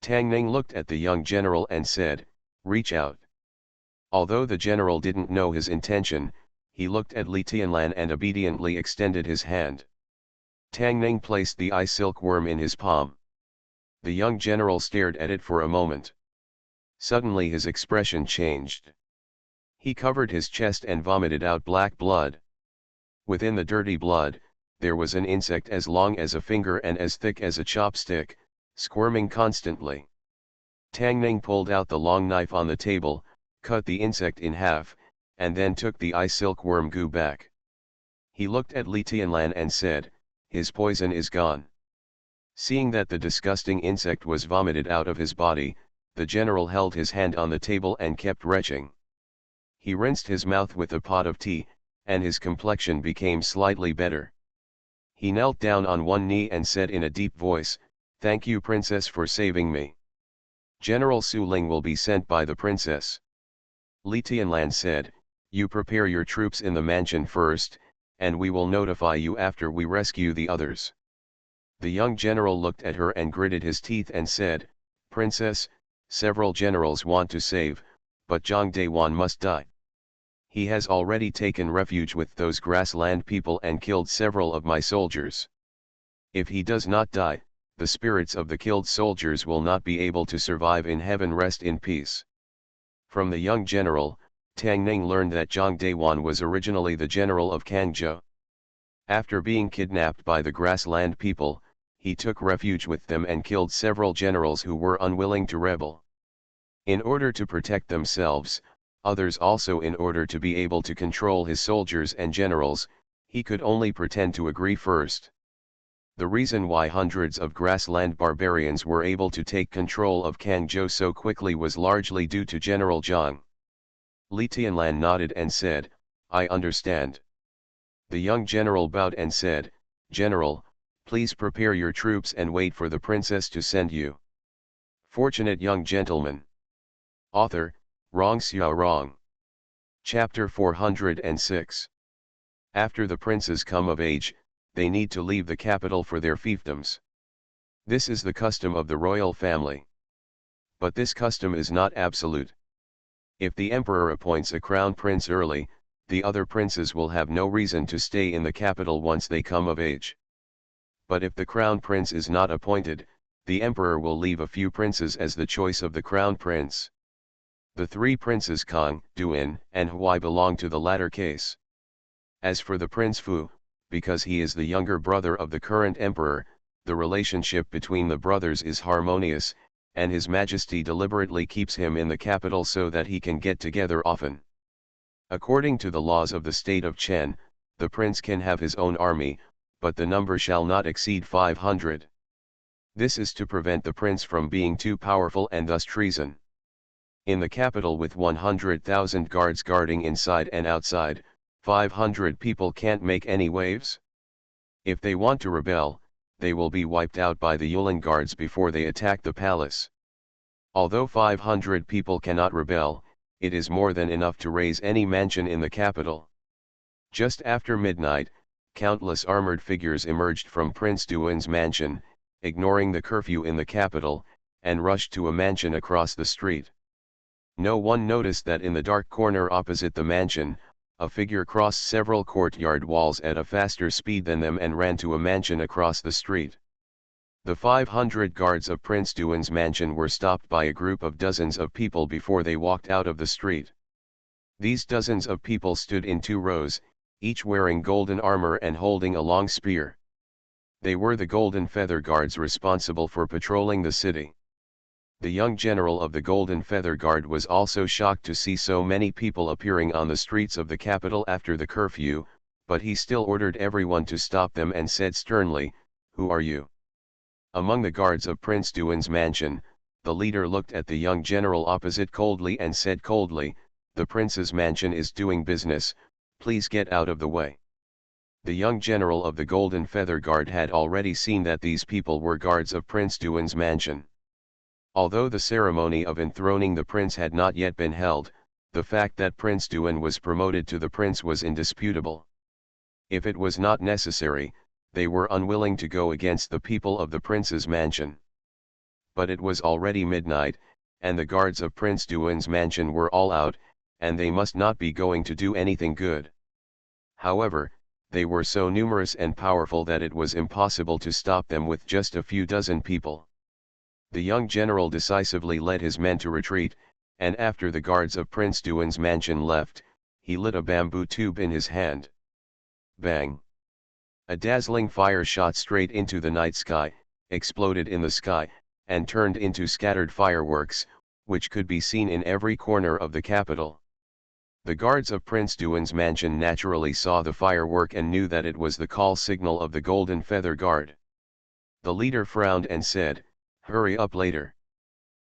Tang Ning looked at the young general and said, "Reach out." Although the general didn't know his intention, he looked at Li Tianlan and obediently extended his hand. Tang Ning placed the silkworm in his palm. The young general stared at it for a moment. Suddenly his expression changed. He covered his chest and vomited out black blood. Within the dirty blood, there was an insect as long as a finger and as thick as a chopstick, squirming constantly. Tang Ning pulled out the long knife on the table, cut the insect in half, and then took the silkworm goo back. He looked at Li Tianlan and said, "His poison is gone." Seeing that the disgusting insect was vomited out of his body, the general held his hand on the table and kept retching. He rinsed his mouth with a pot of tea, and his complexion became slightly better. He knelt down on one knee and said in a deep voice, Thank you princess for saving me. General Su Ling will be sent by the princess. Li Tianlan said, you prepare your troops in the mansion first, and we will notify you after we rescue the others. The young general looked at her and gritted his teeth and said, Princess, several generals want to save, but Zhang Dayuan must die. He has already taken refuge with those grassland people and killed several of my soldiers. If he does not die, the spirits of the killed soldiers will not be able to survive in heaven. Rest in peace. From the young general, Tang Ning learned that Zhang Dayuan was originally the general of Kangzhou. After being kidnapped by the grassland people, he took refuge with them and killed several generals who were unwilling to rebel. In order to protect themselves, others also in order to be able to control his soldiers and generals, he could only pretend to agree first. The reason why hundreds of grassland barbarians were able to take control of Kangzhou so quickly was largely due to General Zhang. Li Tianlan nodded and said, I understand. The young general bowed and said, General, please prepare your troops and wait for the princess to send you. Fortunate young gentleman. Author, Rong Xiao Rong. Chapter 406. After the princes come of age, they need to leave the capital for their fiefdoms. This is the custom of the royal family. But this custom is not absolute. If the emperor appoints a crown prince early, the other princes will have no reason to stay in the capital once they come of age. But if the crown prince is not appointed, the emperor will leave a few princes as the choice of the crown prince. The three princes Kang, Duan, and Huai belong to the latter case. As for the Prince Fu, because he is the younger brother of the current emperor, the relationship between the brothers is harmonious, and His Majesty deliberately keeps him in the capital so that he can get together often. According to the laws of the state of Chen, the prince can have his own army, but the number shall not exceed 500. This is to prevent the prince from being too powerful and thus treason. In the capital with 100,000 guards guarding inside and outside, 500 people can't make any waves. If they want to rebel, they will be wiped out by the Yulin guards before they attack the palace. Although 500 people cannot rebel, it is more than enough to raise any mansion in the capital. Just after midnight, countless armored figures emerged from Prince Duan's mansion, ignoring the curfew in the capital, and rushed to a mansion across the street. No one noticed that in the dark corner opposite the mansion, a figure crossed several courtyard walls at a faster speed than them and ran to a mansion across the street. The 500 guards of Prince Duan's mansion were stopped by a group of dozens of people before they walked out of the street. These dozens of people stood in 2 rows, each wearing golden armor and holding a long spear. They were the Golden Feather Guards responsible for patrolling the city. The young general of the Golden Feather Guard was also shocked to see so many people appearing on the streets of the capital after the curfew, but he still ordered everyone to stop them and said sternly, "Who are you?" Among the guards of Prince Duan's mansion, the leader looked at the young general opposite coldly and said coldly, "The prince's mansion is doing business, please get out of the way." The young general of the Golden Feather Guard had already seen that these people were guards of Prince Duan's mansion. Although the ceremony of enthroning the prince had not yet been held, the fact that Prince Duan was promoted to the prince was indisputable. If it was not necessary, they were unwilling to go against the people of the prince's mansion. But it was already midnight, and the guards of Prince Duan's mansion were all out, and they must not be going to do anything good. However, they were so numerous and powerful that it was impossible to stop them with just a few dozen people. The young general decisively led his men to retreat, and after the guards of Prince Duan's mansion left, he lit a bamboo tube in his hand. Bang! A dazzling fire shot straight into the night sky, exploded in the sky, and turned into scattered fireworks, which could be seen in every corner of the capital. The guards of Prince Duan's mansion naturally saw the firework and knew that it was the call signal of the Golden Feather Guard. The leader frowned and said, "Hurry up later."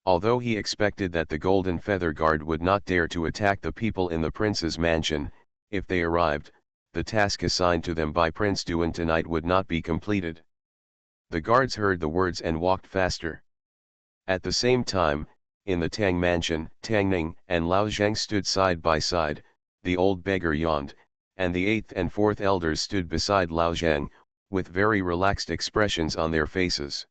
Although he expected that the Golden Feather Guard would not dare to attack the people in the prince's mansion, if they arrived, the task assigned to them by Prince Duan tonight would not be completed. The guards heard the words and walked faster. At the same time, in the Tang mansion, Tang Ning and Lao Zhang stood side by side. The old beggar yawned, and the eighth and fourth elders stood beside Lao Zhang, with very relaxed expressions on their faces.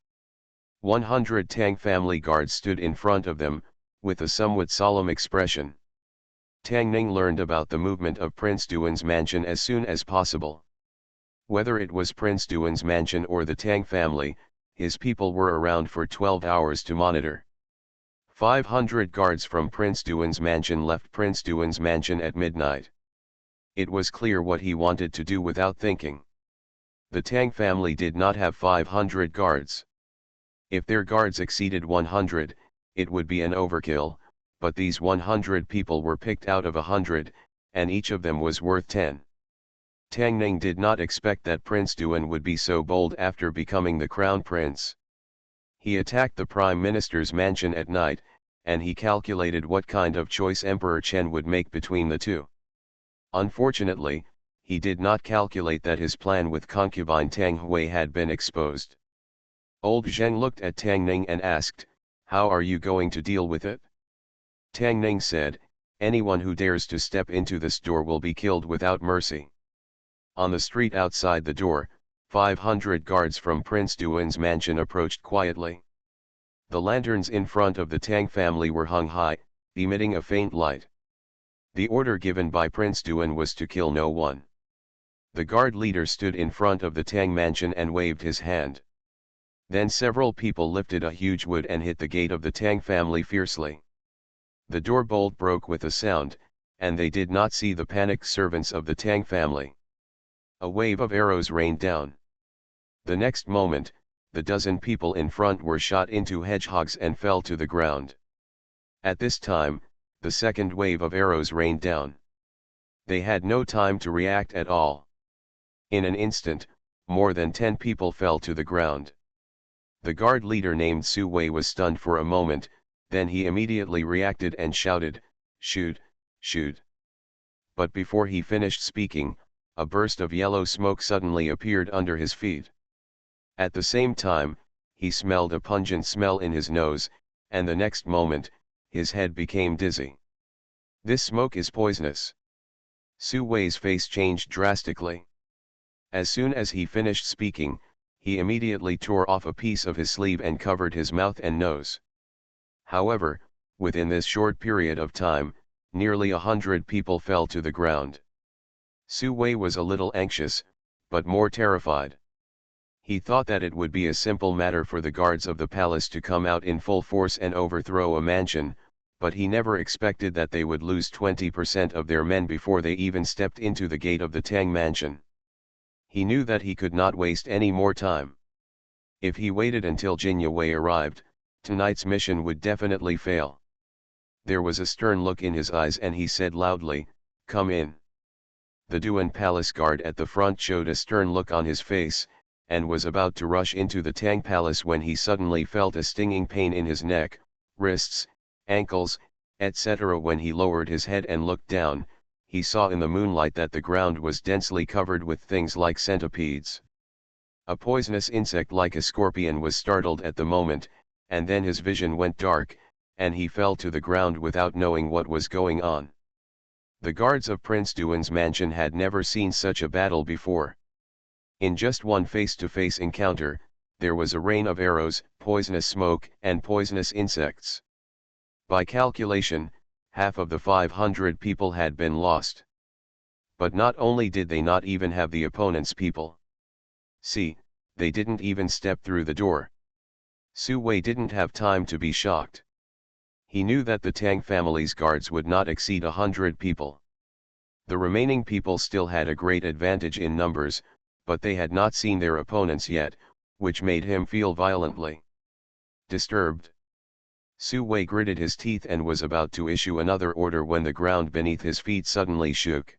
100 Tang family guards stood in front of them, with a somewhat solemn expression. Tang Ning learned about the movement of Prince Duan's mansion as soon as possible. Whether it was Prince Duan's mansion or the Tang family, his people were around for 12 hours to monitor. 500 guards from Prince Duan's mansion left Prince Duan's mansion at midnight. It was clear what he wanted to do without thinking. The Tang family did not have 500 guards. If their guards exceeded 100, it would be an overkill, but these 100 people were picked out of 100, and each of them was worth 10. Tang Ning did not expect that Prince Duan would be so bold after becoming the crown prince. He attacked the prime minister's mansion at night, and he calculated what kind of choice Emperor Chen would make between the two. Unfortunately, he did not calculate that his plan with concubine Tang Hui had been exposed. Old Zheng looked at Tang Ning and asked, "How are you going to deal with it?" Tang Ning said, "Anyone who dares to step into this door will be killed without mercy." On the street outside the door, 500 guards from Prince Duan's mansion approached quietly. The lanterns in front of the Tang family were hung high, emitting a faint light. The order given by Prince Duan was to kill no one. The guard leader stood in front of the Tang mansion and waved his hand. Then several people lifted a huge wood and hit the gate of the Tang family fiercely. The door bolt broke with a sound, and they did not see the panicked servants of the Tang family. A wave of arrows rained down. The next moment, the dozen people in front were shot into hedgehogs and fell to the ground. At this time, the second wave of arrows rained down. They had no time to react at all. In an instant, more than 10 people fell to the ground. The guard leader named Su Wei was stunned for a moment, then he immediately reacted and shouted, "Shoot, shoot." But before he finished speaking, a burst of yellow smoke suddenly appeared under his feet. At the same time, he smelled a pungent smell in his nose, and the next moment, his head became dizzy. "This smoke is poisonous." Su Wei's face changed drastically. As soon as he finished speaking, he immediately tore off a piece of his sleeve and covered his mouth and nose. However, within this short period of time, nearly 100 people fell to the ground. Su Wei was a little anxious, but more terrified. He thought that it would be a simple matter for the guards of the palace to come out in full force and overthrow a mansion, but he never expected that they would lose 20% of their men before they even stepped into the gate of the Tang mansion. He knew that he could not waste any more time. If he waited until Jin Yue arrived, tonight's mission would definitely fail. There was a stern look in his eyes and he said loudly, "Come in." The Duan Palace guard at the front showed a stern look on his face, and was about to rush into the Tang Palace when he suddenly felt a stinging pain in his neck, wrists, ankles, etc. When he lowered his head and looked down, he saw in the moonlight that the ground was densely covered with things like centipedes. A poisonous insect like a scorpion was startled at the moment, and then his vision went dark, and he fell to the ground without knowing what was going on. The guards of Prince Duan's mansion had never seen such a battle before. In just one face-to-face encounter, there was a rain of arrows, poisonous smoke, and poisonous insects. By calculation, half of the 500 people had been lost. But not only did they not even have the opponent's people. See, they didn't even step through the door. Su Wei didn't have time to be shocked. He knew that the Tang family's guards would not exceed 100 people. The remaining people still had a great advantage in numbers, but they had not seen their opponents yet, which made him feel violently disturbed. Su Wei gritted his teeth and was about to issue another order when the ground beneath his feet suddenly shook.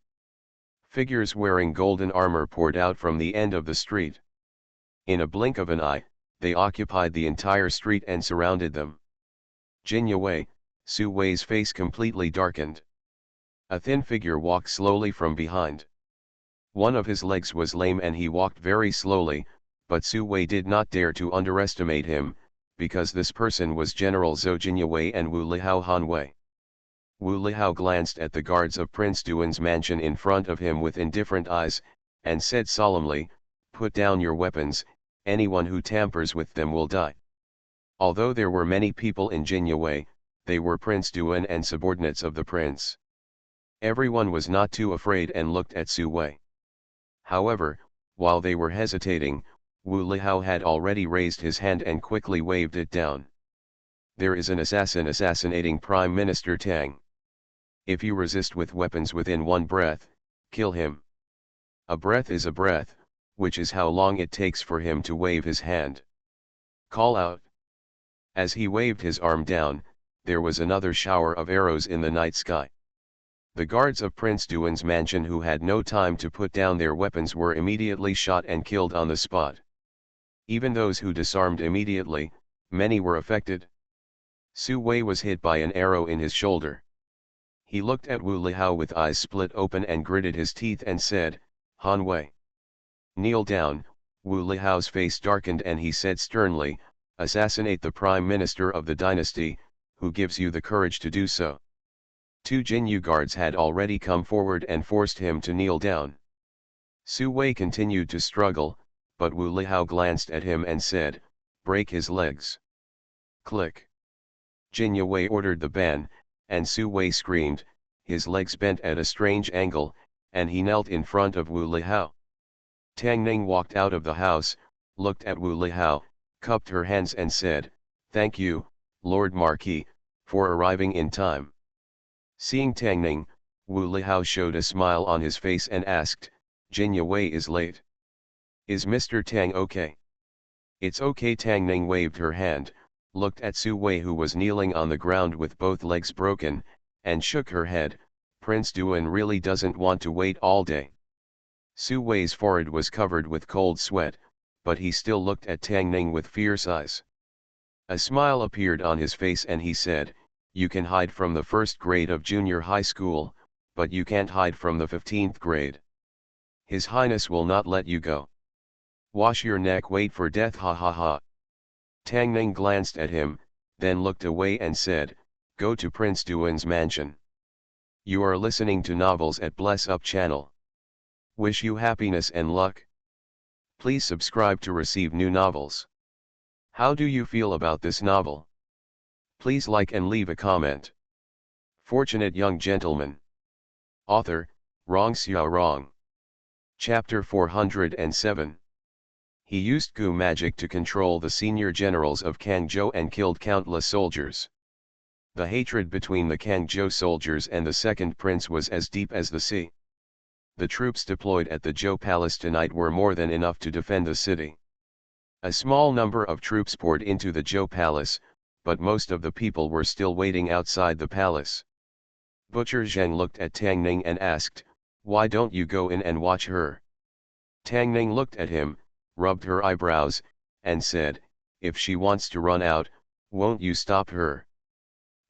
Figures wearing golden armor poured out from the end of the street. In a blink of an eye, they occupied the entire street and surrounded them. Jin Yue, Su Wei's face completely darkened. A thin figure walked slowly from behind. One of his legs was lame and he walked very slowly, but Su Wei did not dare to underestimate him, because this person was General Zhou Jinyue and Wu Lihao Hanwei. Wu Lihao glanced at the guards of Prince Duan's mansion in front of him with indifferent eyes, and said solemnly, "Put down your weapons, anyone who tampers with them will die." Although there were many people in Jinyue, they were Prince Duan and subordinates of the prince. Everyone was not too afraid and looked at Su Wei. However, while they were hesitating, Wu Lihao had already raised his hand and quickly waved it down. "There is an assassin assassinating Prime Minister Tang. If you resist with weapons within one breath, kill him." A breath is a breath, which is how long it takes for him to wave his hand. "Call out." As he waved his arm down, there was another shower of arrows in the night sky. The guards of Prince Duan's mansion who had no time to put down their weapons were immediately shot and killed on the spot. Even those who disarmed immediately, many were affected. Su Wei was hit by an arrow in his shoulder. He looked at Wu Lihao with eyes split open and gritted his teeth and said, "Han Wei." "Kneel down." Wu Lihao's face darkened and he said sternly, "Assassinate the Prime Minister of the dynasty, who gives you the courage to do so?" Two Jinyu guards had already come forward and forced him to kneel down. Su Wei continued to struggle, but Wu Lihao glanced at him and said, "Break his legs." Click. Jinyu Wei ordered the ban, and Su Wei screamed, his legs bent at a strange angle, and he knelt in front of Wu Lihao. Tang Ning walked out of the house, looked at Wu Lihao, cupped her hands and said, "Thank you, Lord Marquis, for arriving in time." Seeing Tang Ning, Wu Lihao showed a smile on his face and asked, "Jinyu Wei is late. Is Mr. Tang okay?" "It's okay." Tang Ning waved her hand, looked at Su Wei who was kneeling on the ground with both legs broken, and shook her head. "Prince Duan really doesn't want to wait all day." Su Wei's forehead was covered with cold sweat, but he still looked at Tang Ning with fierce eyes. A smile appeared on his face and he said, "You can hide from the first grade of junior high school, but you can't hide from the 15th grade. His Highness will not let you go. Wash your neck, wait for death, ha ha ha." Tang Ning glanced at him, then looked away and said, "Go to Prince Duan's mansion." You are listening to novels at Bless Up channel. Wish you happiness and luck. Please subscribe to receive new novels. How do you feel about this novel? Please like and leave a comment. Fortunate Young Gentleman. Author, Rong Xiao Rong. Chapter 407. He used Gu magic to control the senior generals of Kangzhou and killed countless soldiers. The hatred between the Kangzhou soldiers and the second prince was as deep as the sea. The troops deployed at the Zhou Palace tonight were more than enough to defend the city. A small number of troops poured into the Zhou Palace, but most of the people were still waiting outside the palace. Butcher Zheng looked at Tang Ning and asked, "Why don't you go in and watch her?" Tang Ning looked at him, rubbed her eyebrows, and said, "If she wants to run out, won't you stop her?"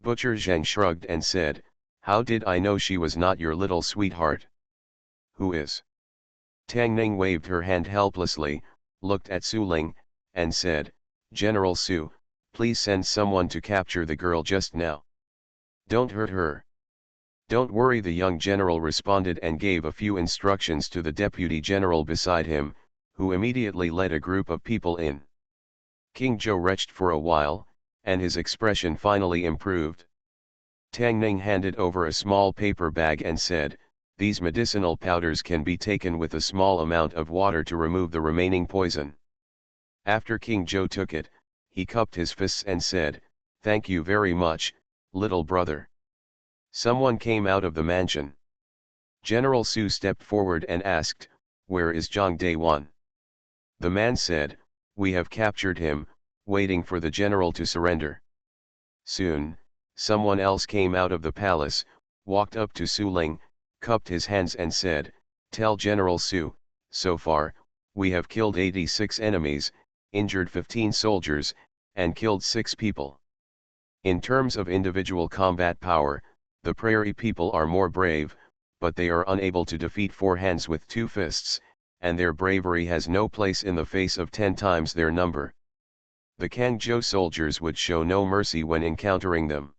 Butcher Zheng shrugged and said, "How did I know she was not your little sweetheart?" "Who is?" Tang Ning waved her hand helplessly, looked at Su Ling, and said, "General Su, please send someone to capture the girl just now. Don't hurt her." "Don't worry," the young general responded and gave a few instructions to the deputy general beside him, who immediately led a group of people in. King Zhou retched for a while, and his expression finally improved. Tang Ning handed over a small paper bag and said, "These medicinal powders can be taken with a small amount of water to remove the remaining poison." After King Zhou took it, he cupped his fists and said, "Thank you very much, little brother." Someone came out of the mansion. General Su stepped forward and asked, "Where is Zhang Dayuan?" The man said, "We have captured him, waiting for the general to surrender." Soon, someone else came out of the palace, walked up to Su Ling, cupped his hands and said, "Tell General Su, so far, we have killed 86 enemies, injured 15 soldiers, and killed 6 people. In terms of individual combat power, the prairie people are more brave, but they are unable to defeat 4 hands with 2 fists, and their bravery has no place in the face of 10 times their number. The Kangzhou soldiers would show no mercy when encountering them.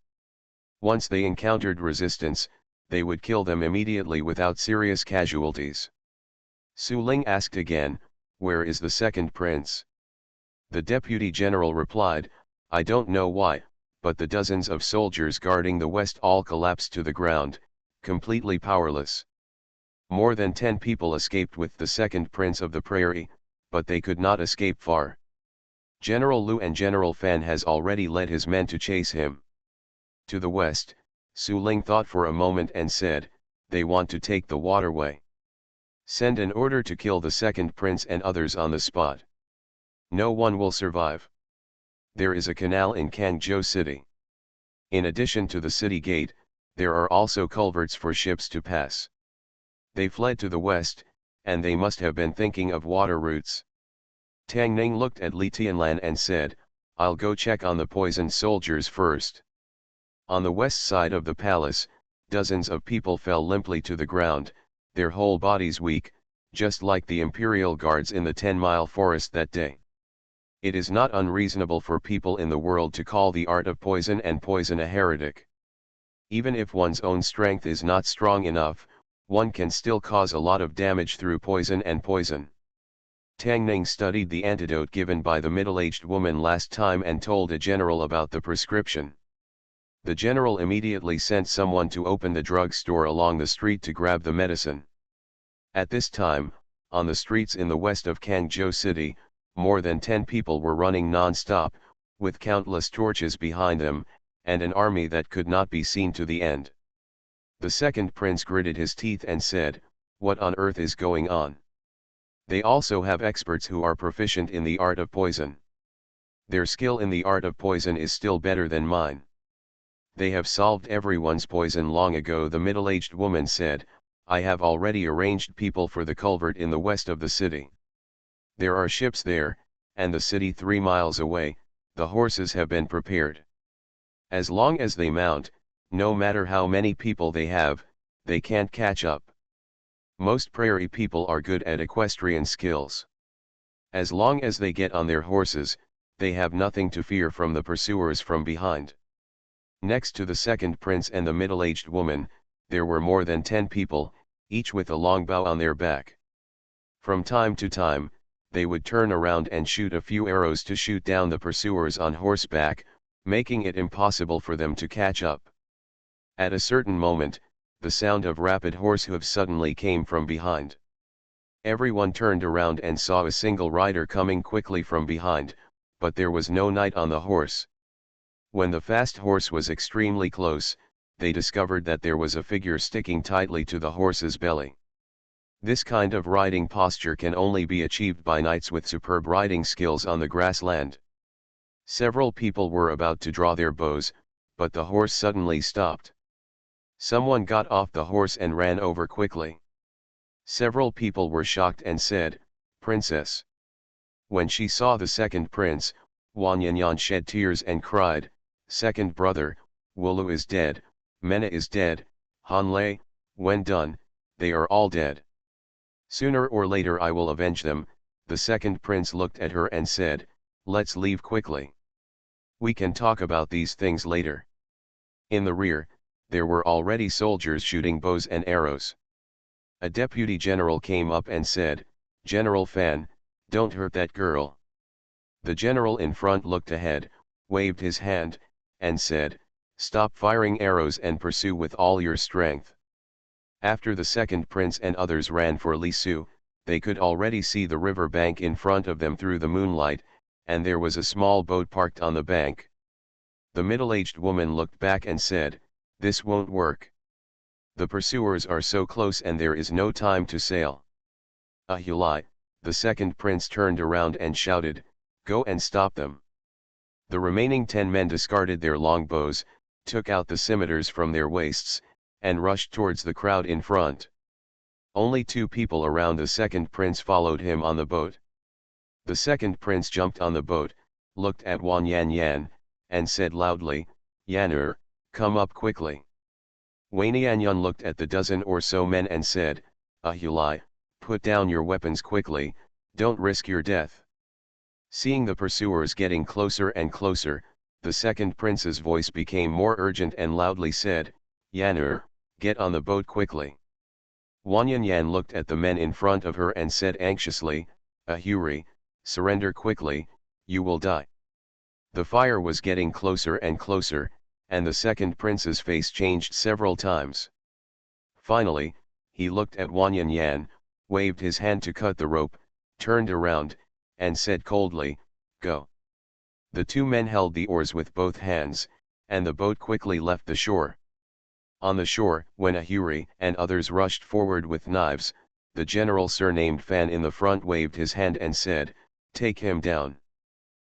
Once they encountered resistance, they would kill them immediately without serious casualties. Su Ling asked again, "Where is the second prince?" The deputy general replied, "I don't know why, but the dozens of soldiers guarding the west all collapsed to the ground, completely powerless. More than 10 people escaped with the second prince of the prairie, but they could not escape far. General Lu and General Fan has already led his men to chase him." To the west, Su Ling thought for a moment and said, "They want to take the waterway. Send an order to kill the second prince and others on the spot. No one will survive. There is a canal in Kangzhou city. In addition to the city gate, there are also culverts for ships to pass. They fled to the west, and they must have been thinking of water routes." Tang Ning looked at Li Tianlan and said, "I'll go check on the poisoned soldiers first." On the west side of the palace, dozens of people fell limply to the ground, their whole bodies weak, just like the imperial guards in the 10-mile forest that day. It is not unreasonable for people in the world to call the art of poison and poison a heretic. Even if one's own strength is not strong enough, one can still cause a lot of damage through poison and poison. Tang Ning studied the antidote given by the middle-aged woman last time and told a general about the prescription. The general immediately sent someone to open the drug store along the street to grab the medicine. At this time, on the streets in the west of Kangzhou city, more than 10 people were running non-stop, with countless torches behind them, and an army that could not be seen to the end. The second prince gritted his teeth and said, "What on earth is going on? They also have experts who are proficient in the art of poison. Their skill in the art of poison is still better than mine. They have solved everyone's poison long ago." The middle-aged woman said, "I have already arranged people for the culvert in the west of the city. There are ships there, and the city 3 miles away, the horses have been prepared. As long as they mount, no matter how many people they have, they can't catch up. Most prairie people are good at equestrian skills. As long as they get on their horses, they have nothing to fear from the pursuers from behind." Next to the second prince and the middle-aged woman, there were more than 10 people, each with a long bow on their back. From time to time, they would turn around and shoot a few arrows to shoot down the pursuers on horseback, making it impossible for them to catch up. At a certain moment, the sound of rapid horse hooves suddenly came from behind. Everyone turned around and saw a single rider coming quickly from behind, but there was no knight on the horse. When the fast horse was extremely close, they discovered that there was a figure sticking tightly to the horse's belly. This kind of riding posture can only be achieved by knights with superb riding skills on the grassland. Several people were about to draw their bows, but the horse suddenly stopped. Someone got off the horse and ran over quickly. Several people were shocked and said, "Princess." When she saw the second prince, Wang Yanyan shed tears and cried, "Second brother, Wulu is dead, Mena is dead, Han Lei, when done, they are all dead. Sooner or later I will avenge them." The second prince looked at her and said, "Let's leave quickly. We can talk about these things later." In the rear, there were already soldiers shooting bows and arrows. A deputy general came up and said, "General Fan, don't hurt that girl." The general in front looked ahead, waved his hand, and said, "Stop firing arrows and pursue with all your strength." After the second prince and others ran for Li Su, they could already see the river bank in front of them through the moonlight, and there was a small boat parked on the bank. The middle-aged woman looked back and said, "This won't work. The pursuers are so close and there is no time to sail." Ahulai, the second prince turned around and shouted, "Go and stop them." The remaining 10 men discarded their long bows, took out the scimitars from their waists, and rushed towards the crowd in front. Only 2 people around the second prince followed him on the boat. The second prince jumped on the boat, looked at Wang Yanyan, and said loudly, "Yan'er, come up quickly." Wang Yanyan looked at the dozen or so men and said, "Ahulai, Put down your weapons quickly, don't risk your death. Seeing the pursuers getting closer and closer, the second prince's voice became more urgent and loudly said, Yan'er, get on the boat quickly. Wanyan looked at the men in front of her and said anxiously, Ahuri, surrender quickly, you will die. The fire was getting closer and closer, and the second prince's face changed several times. Finally, he looked at Wanyan, waved his hand to cut the rope, turned around, and said coldly, go. The two men held the oars with both hands, and the boat quickly left the shore. On the shore, when Ahuri and others rushed forward with knives, the general surnamed Fan in the front waved his hand and said, take him down.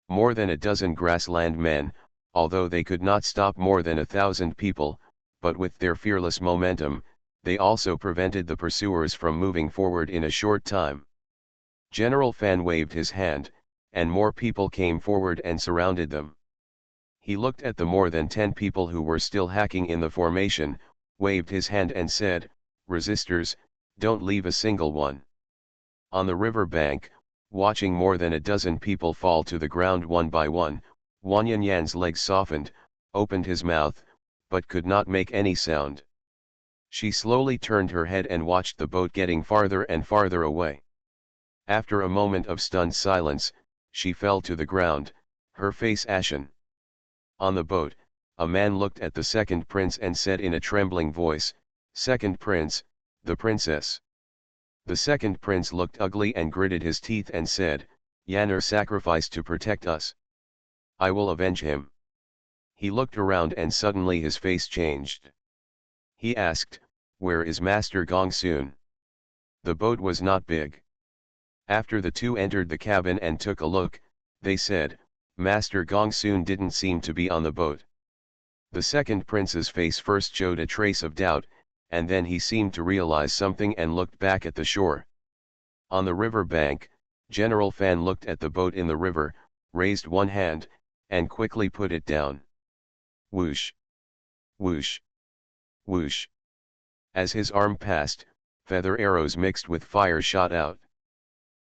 More than a dozen grassland men, although they could not stop more than 1,000 people, but with their fearless momentum, they also prevented the pursuers from moving forward in a short time. General Fan waved his hand, and more people came forward and surrounded them. He looked at the more than 10 people who were still hacking in the formation, waved his hand and said, resistors, don't leave a single one. On the river bank, watching more than a dozen people fall to the ground one by one, Wanyan's legs softened, opened his mouth, but could not make any sound. She slowly turned her head and watched the boat getting farther and farther away. After a moment of stunned silence, she fell to the ground, her face ashen. On the boat, a man looked at the second prince and said in a trembling voice, Second prince, the princess. The second prince looked ugly and gritted his teeth and said, Yan'er sacrificed to protect us. I will avenge him. He looked around and suddenly his face changed. He asked, where is Master Gongsun? The boat was not big. After the two entered the cabin and took a look, they said, Master Gongsun didn't seem to be on the boat. The second prince's face first showed a trace of doubt, and then he seemed to realize something and looked back at the shore. On the river bank, General Fan looked at the boat in the river, raised one hand, and quickly put it down. Whoosh! Whoosh! Whoosh! As his arm passed, feather arrows mixed with fire shot out.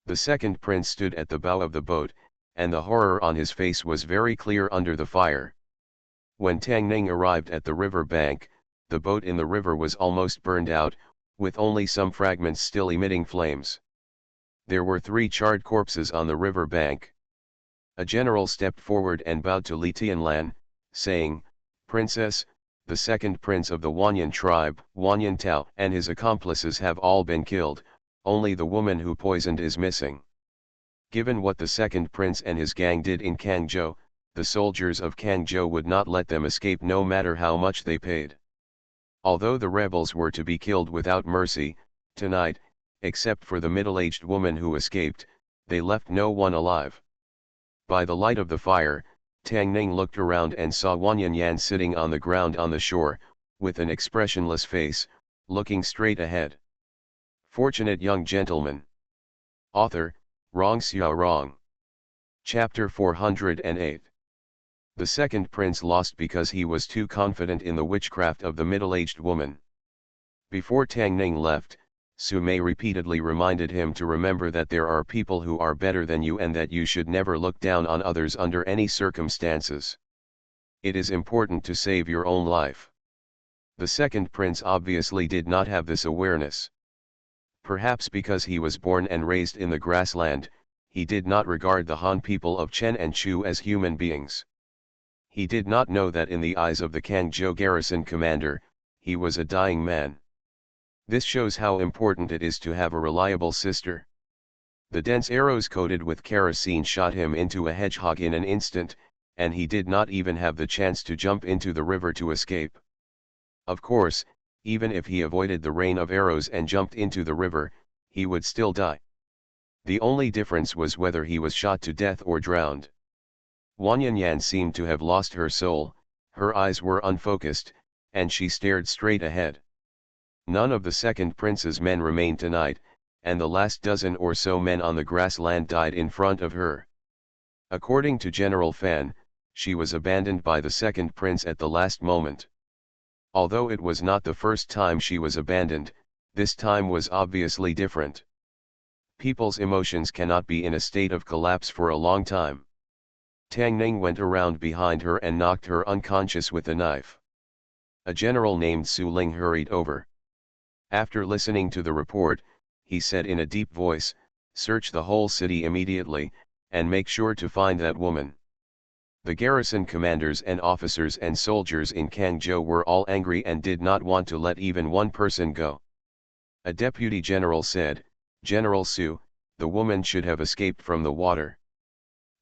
The second prince stood at the bow of the boat, and the horror on his face was very clear under the fire. When Tang Ning arrived at the river bank, the boat in the river was almost burned out, with only some fragments still emitting flames. There were 3 charred corpses on the river bank. A general stepped forward and bowed to Li Tianlan, saying, Princess, the second prince of the Wanyan tribe, Wanyan Tao, and his accomplices have all been killed, only the woman who poisoned is missing. Given what the second prince and his gang did in Kangzhou, the soldiers of Kangzhou would not let them escape no matter how much they paid. Although the rebels were to be killed without mercy, tonight, except for the middle-aged woman who escaped, they left no one alive. By the light of the fire, Tang Ning looked around and saw Wanyan sitting on the ground on the shore, with an expressionless face, looking straight ahead. Fortunate young gentleman. Author, Rong Xiao Rong. Chapter 408. The second prince lost because he was too confident in the witchcraft of the middle-aged woman. Before Tang Ning left, Su Mei repeatedly reminded him to remember that there are people who are better than you and that you should never look down on others under any circumstances. It is important to save your own life. The second prince obviously did not have this awareness. Perhaps because he was born and raised in the grassland, he did not regard the Han people of Chen and Chu as human beings. He did not know that in the eyes of the Kangzhou garrison commander, he was a dying man. This shows how important it is to have a reliable sister. The dense arrows coated with kerosene shot him into a hedgehog in an instant, and he did not even have the chance to jump into the river to escape. Of course, even if he avoided the rain of arrows and jumped into the river, he would still die. The only difference was whether he was shot to death or drowned. Wanyan seemed to have lost her soul, her eyes were unfocused, and she stared straight ahead. None of the second prince's men remained tonight, and the last dozen or so men on the grassland died in front of her. According to General Fan, she was abandoned by the second prince at the last moment. Although it was not the first time she was abandoned, this time was obviously different. People's emotions cannot be in a state of collapse for a long time. Tang Ning went around behind her and knocked her unconscious with a knife. A general named Su Ling hurried over. After listening to the report, he said in a deep voice, "Search the whole city immediately, and make sure to find that woman." The garrison commanders and officers and soldiers in Kangzhou were all angry and did not want to let even one person go. A deputy general said, "General Su, the woman should have escaped from the water.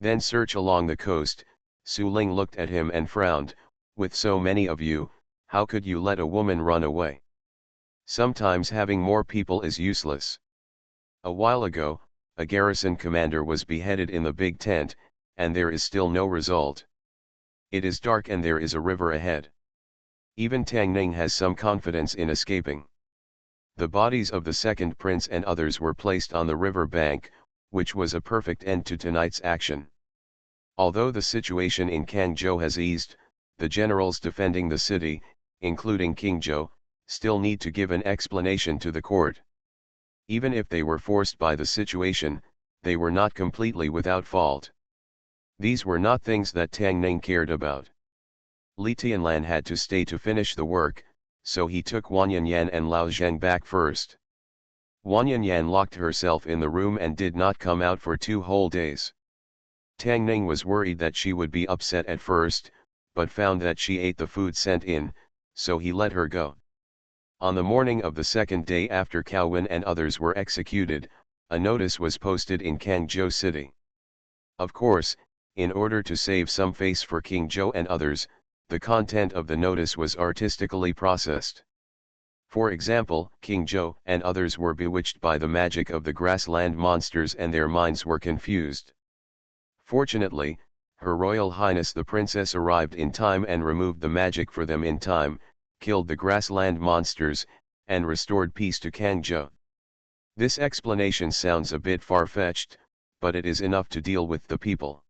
Then search along the coast." Su Ling looked at him and frowned, "With so many of you, how could you let a woman run away? Sometimes having more people is useless." A while ago, a garrison commander was beheaded in the big tent, and there is still no result. It is dark and there is a river ahead. Even Tang Ning has some confidence in escaping. The bodies of the second prince and others were placed on the river bank, which was a perfect end to tonight's action. Although the situation in Kangzhou has eased, the generals defending the city, including King Zhou, still need to give an explanation to the court. Even if they were forced by the situation, they were not completely without fault. These were not things that Tang Ning cared about. Li Tianlan had to stay to finish the work, so he took Wang Yanyan and Lao Zheng back first. Wang Yanyan locked herself in the room and did not come out for 2 whole days. Tang Ning was worried that she would be upset at first, but found that she ate the food sent in, so he let her go. On the morning of the second day after Cao Wen and others were executed, a notice was posted in Kangzhou city. Of course, in order to save some face for King Zhou and others, the content of the notice was artistically processed. For example, King Zhou and others were bewitched by the magic of the grassland monsters and their minds were confused. Fortunately, Her Royal Highness the Princess arrived in time and removed the magic for them in time, killed the grassland monsters, and restored peace to Kangzhou. This explanation sounds a bit far-fetched, but it is enough to deal with the people.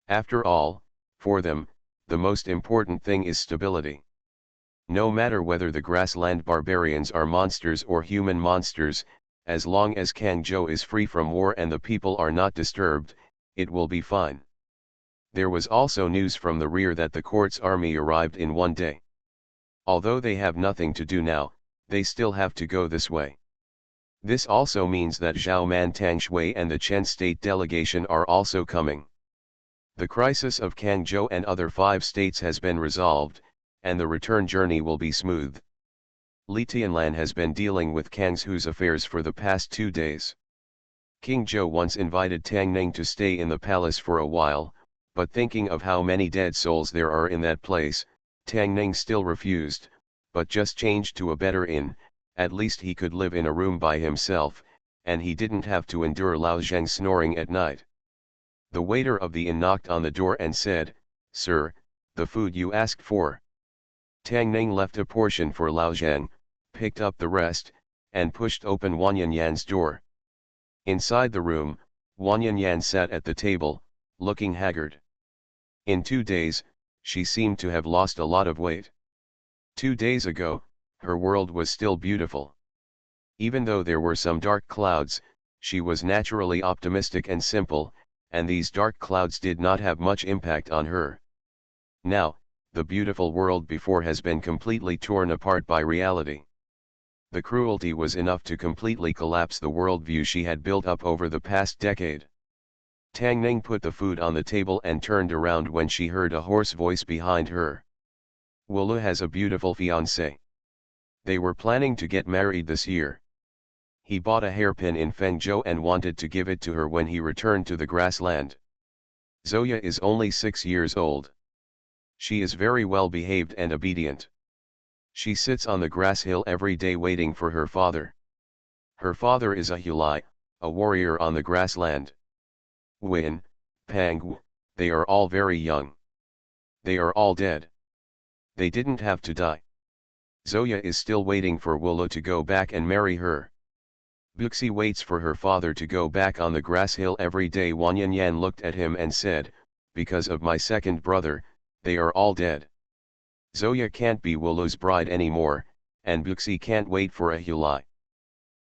After all, for them, the most important thing is stability. No matter whether the grassland barbarians are monsters or human monsters, as long as Kangzhou is free from war and the people are not disturbed, it will be fine. There was also news from the rear that the court's army arrived in one day. Although they have nothing to do now, they still have to go this way. This also means that Zhao Man Tangshui and the Chen state delegation are also coming. The crisis of Kangzhou and other 5 states has been resolved, and the return journey will be smooth. Li Tianlan has been dealing with Kangzhou's affairs for the past 2 days. King Zhou once invited Tang Ning to stay in the palace for a while, but thinking of how many dead souls there are in that place, Tang Ning still refused, but just changed to a better inn. At least he could live in a room by himself, and he didn't have to endure Lao Zheng snoring at night. The waiter of the inn knocked on the door and said, "Sir, the food you asked for." Tang Ning left a portion for Lao Zheng, picked up the rest, and pushed open Wang Yanyan's door. Inside the room, Wang Yanyan sat at the table, looking haggard. In 2 days, she seemed to have lost a lot of weight. 2 days ago, her world was still beautiful. Even though there were some dark clouds, she was naturally optimistic and simple, and these dark clouds did not have much impact on her. Now, the beautiful world before has been completely torn apart by reality. The cruelty was enough to completely collapse the worldview she had built up over the past decade. Tang Ning put the food on the table and turned around when she heard a hoarse voice behind her. "Wulu has a beautiful fiancé. They were planning to get married this year. He bought a hairpin in Fengzhou and wanted to give it to her when he returned to the grassland. Zoya is only 6 years old. She is very well behaved and obedient. She sits on the grass hill every day waiting for her father. Her father is a Hulai, a warrior on the grassland. Win, Pang, they are all very young. They are all dead. They didn't have to die. Zoya is still waiting for Wulu to go back and marry her. Buxi waits for her father to go back on the grass hill every day." Wang Yanyan looked at him and said, "Because of my second brother, they are all dead. Zoya can't be Wulu's bride anymore, and Buxi can't wait for a Hulai."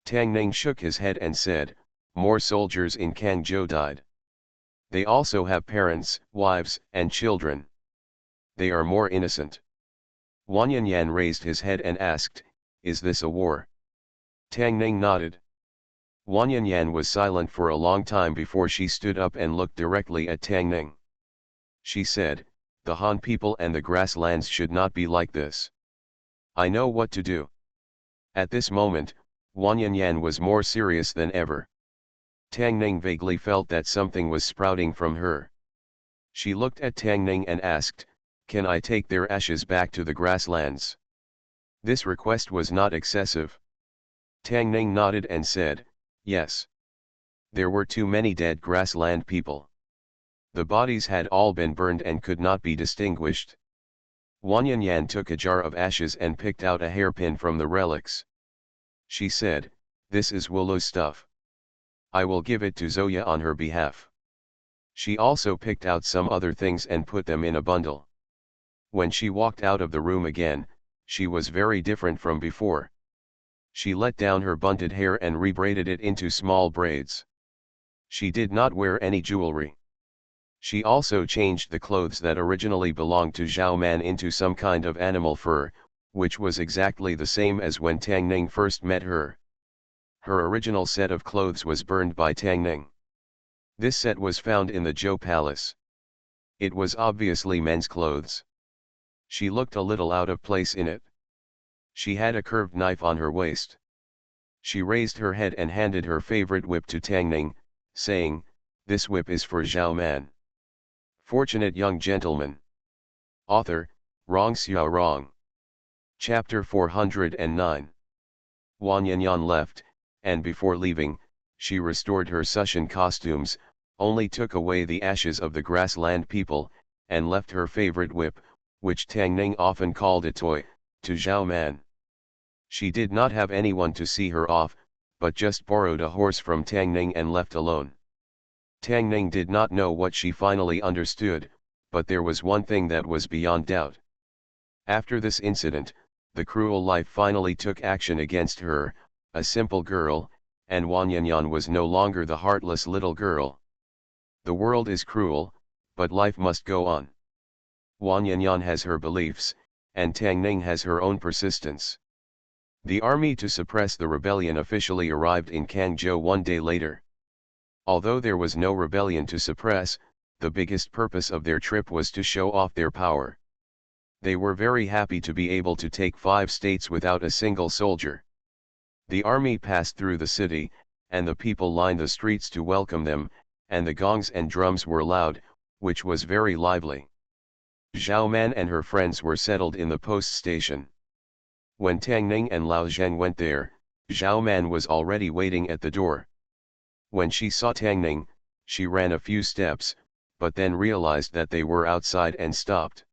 Tang Ning shook his head and said, more soldiers in Kangzhou died. They also have parents, wives, and children. They are more innocent. Wang Yanyan raised his head and asked, "Is this a war?" Tang Ning nodded. Wang Yanyan was silent for a long time before she stood up and looked directly at Tang Ning. She said, "The Han people and the grasslands should not be like this. I know what to do." At this moment, Wang Yanyan was more serious than ever. Tang Ning vaguely felt that something was sprouting from her. She looked at Tang Ning and asked, "Can I take their ashes back to the grasslands?" This request was not excessive. Tang Ning nodded and said, "Yes." There were too many dead grassland people. The bodies had all been burned and could not be distinguished. Wang Yanyan took a jar of ashes and picked out a hairpin from the relics. She said, "This is Wulu's stuff. I will give it to Zoya on her behalf." She also picked out some other things and put them in a bundle. When she walked out of the room again, she was very different from before. She let down her bunted hair and rebraided it into small braids. She did not wear any jewelry. She also changed the clothes that originally belonged to Zhao Man into some kind of animal fur, which was exactly the same as when Tang Ning first met her. Her original set of clothes was burned by Tang Ning. This set was found in the Zhou Palace. It was obviously men's clothes. She looked a little out of place in it. She had a curved knife on her waist. She raised her head and handed her favorite whip to Tang Ning, saying, "This whip is for Zhao Man." Fortunate young gentleman. Author, Rong Xiao Rong. Chapter 409. Wang Yanyan left, and before leaving, she restored her Sushan costumes, only took away the ashes of the grassland people, and left her favorite whip, which Tang Ning often called a toy, to Zhao Man. She did not have anyone to see her off, but just borrowed a horse from Tang Ning and left alone. Tang Ning did not know what she finally understood, but there was one thing that was beyond doubt. After this incident, the cruel life finally took action against her, a simple girl, and Wang Yanyan was no longer the heartless little girl. The world is cruel, but life must go on. Wang Yanyan has her beliefs, and Tang Ning has her own persistence. The army to suppress the rebellion officially arrived in Kangzhou one day later. Although there was no rebellion to suppress, the biggest purpose of their trip was to show off their power. They were very happy to be able to take 5 states without a single soldier. The army passed through the city, and the people lined the streets to welcome them, and the gongs and drums were loud, which was very lively. Zhao Man and her friends were settled in the post station. When Tang Ning and Lao Zheng went there, Zhao Man was already waiting at the door. When she saw Tang Ning, she ran a few steps, but then realized that they were outside and stopped.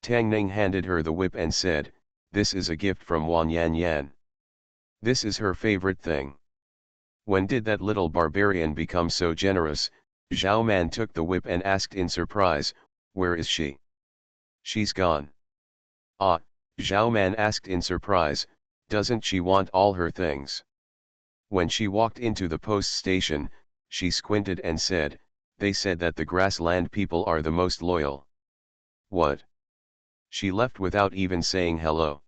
Tang Ning handed her the whip and said, "This is a gift from Wang Yanyan. This is her favorite thing." When did that little barbarian become so generous? Zhao Man took the whip and asked in surprise, "Where is she?" "She's gone." "Ah," Zhao Man asked in surprise, "doesn't she want all her things?" When she walked into the post station, she squinted and said, "They said that the grassland people are the most loyal." "What?" She left without even saying hello.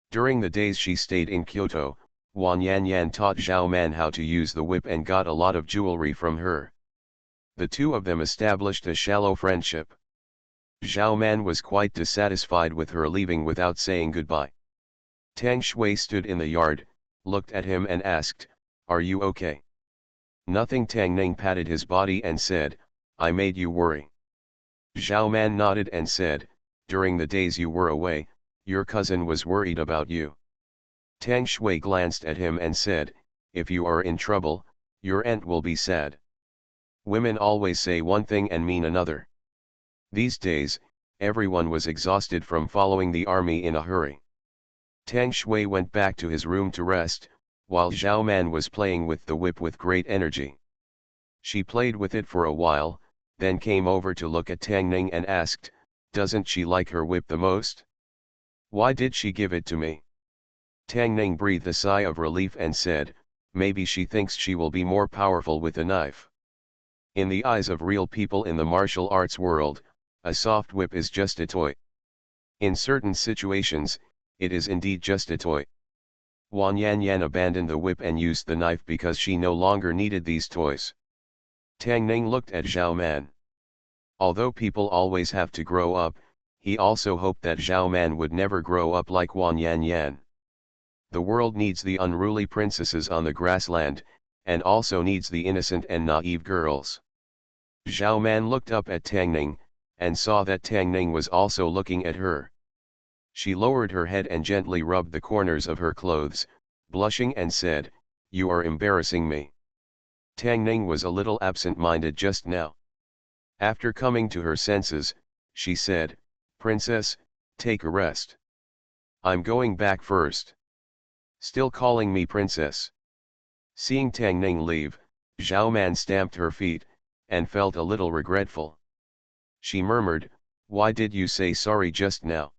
During the days she stayed in Kyoto, Wang Yanyan taught Zhao Man how to use the whip and got a lot of jewelry from her. The two of them established a shallow friendship. Zhao Man was quite dissatisfied with her leaving without saying goodbye. Tang Shui stood in the yard, looked at him and asked, "Are you okay?" "Nothing." Tang Ning patted his body and said, "I made you worry." Zhao Man nodded and said, "During the days you were away, your cousin was worried about you." Tang Shui glanced at him and said, "If you are in trouble, your aunt will be sad." Women always say one thing and mean another. These days, everyone was exhausted from following the army in a hurry. Tang Shui went back to his room to rest, while Zhao Man was playing with the whip with great energy. She played with it for a while, then came over to look at Tang Ning and asked, "Doesn't she like her whip the most? Why did she give it to me?" Tang Ning breathed a sigh of relief and said, maybe she thinks she will be more powerful with a knife. In the eyes of real people in the martial arts world, a soft whip is just a toy. In certain situations, it is indeed just a toy. Wan Yanyan abandoned the whip and used the knife because she no longer needed these toys. Tang Ning looked at Zhao Man. Although people always have to grow up, he also hoped that Zhao Man would never grow up like Wan Yanyan. The world needs the unruly princesses on the grassland, and also needs the innocent and naive girls. Zhao Man looked up at Tang Ning, and saw that Tang Ning was also looking at her. She lowered her head and gently rubbed the corners of her clothes, blushing and said, "You are embarrassing me." Tang Ning was a little absent-minded just now. After coming to her senses, she said, "Princess, take a rest. I'm going back first." "Still calling me princess?" Seeing Tang Ning leave, Zhao Man stamped her feet, and felt a little regretful. She murmured, "Why did you say sorry just now?"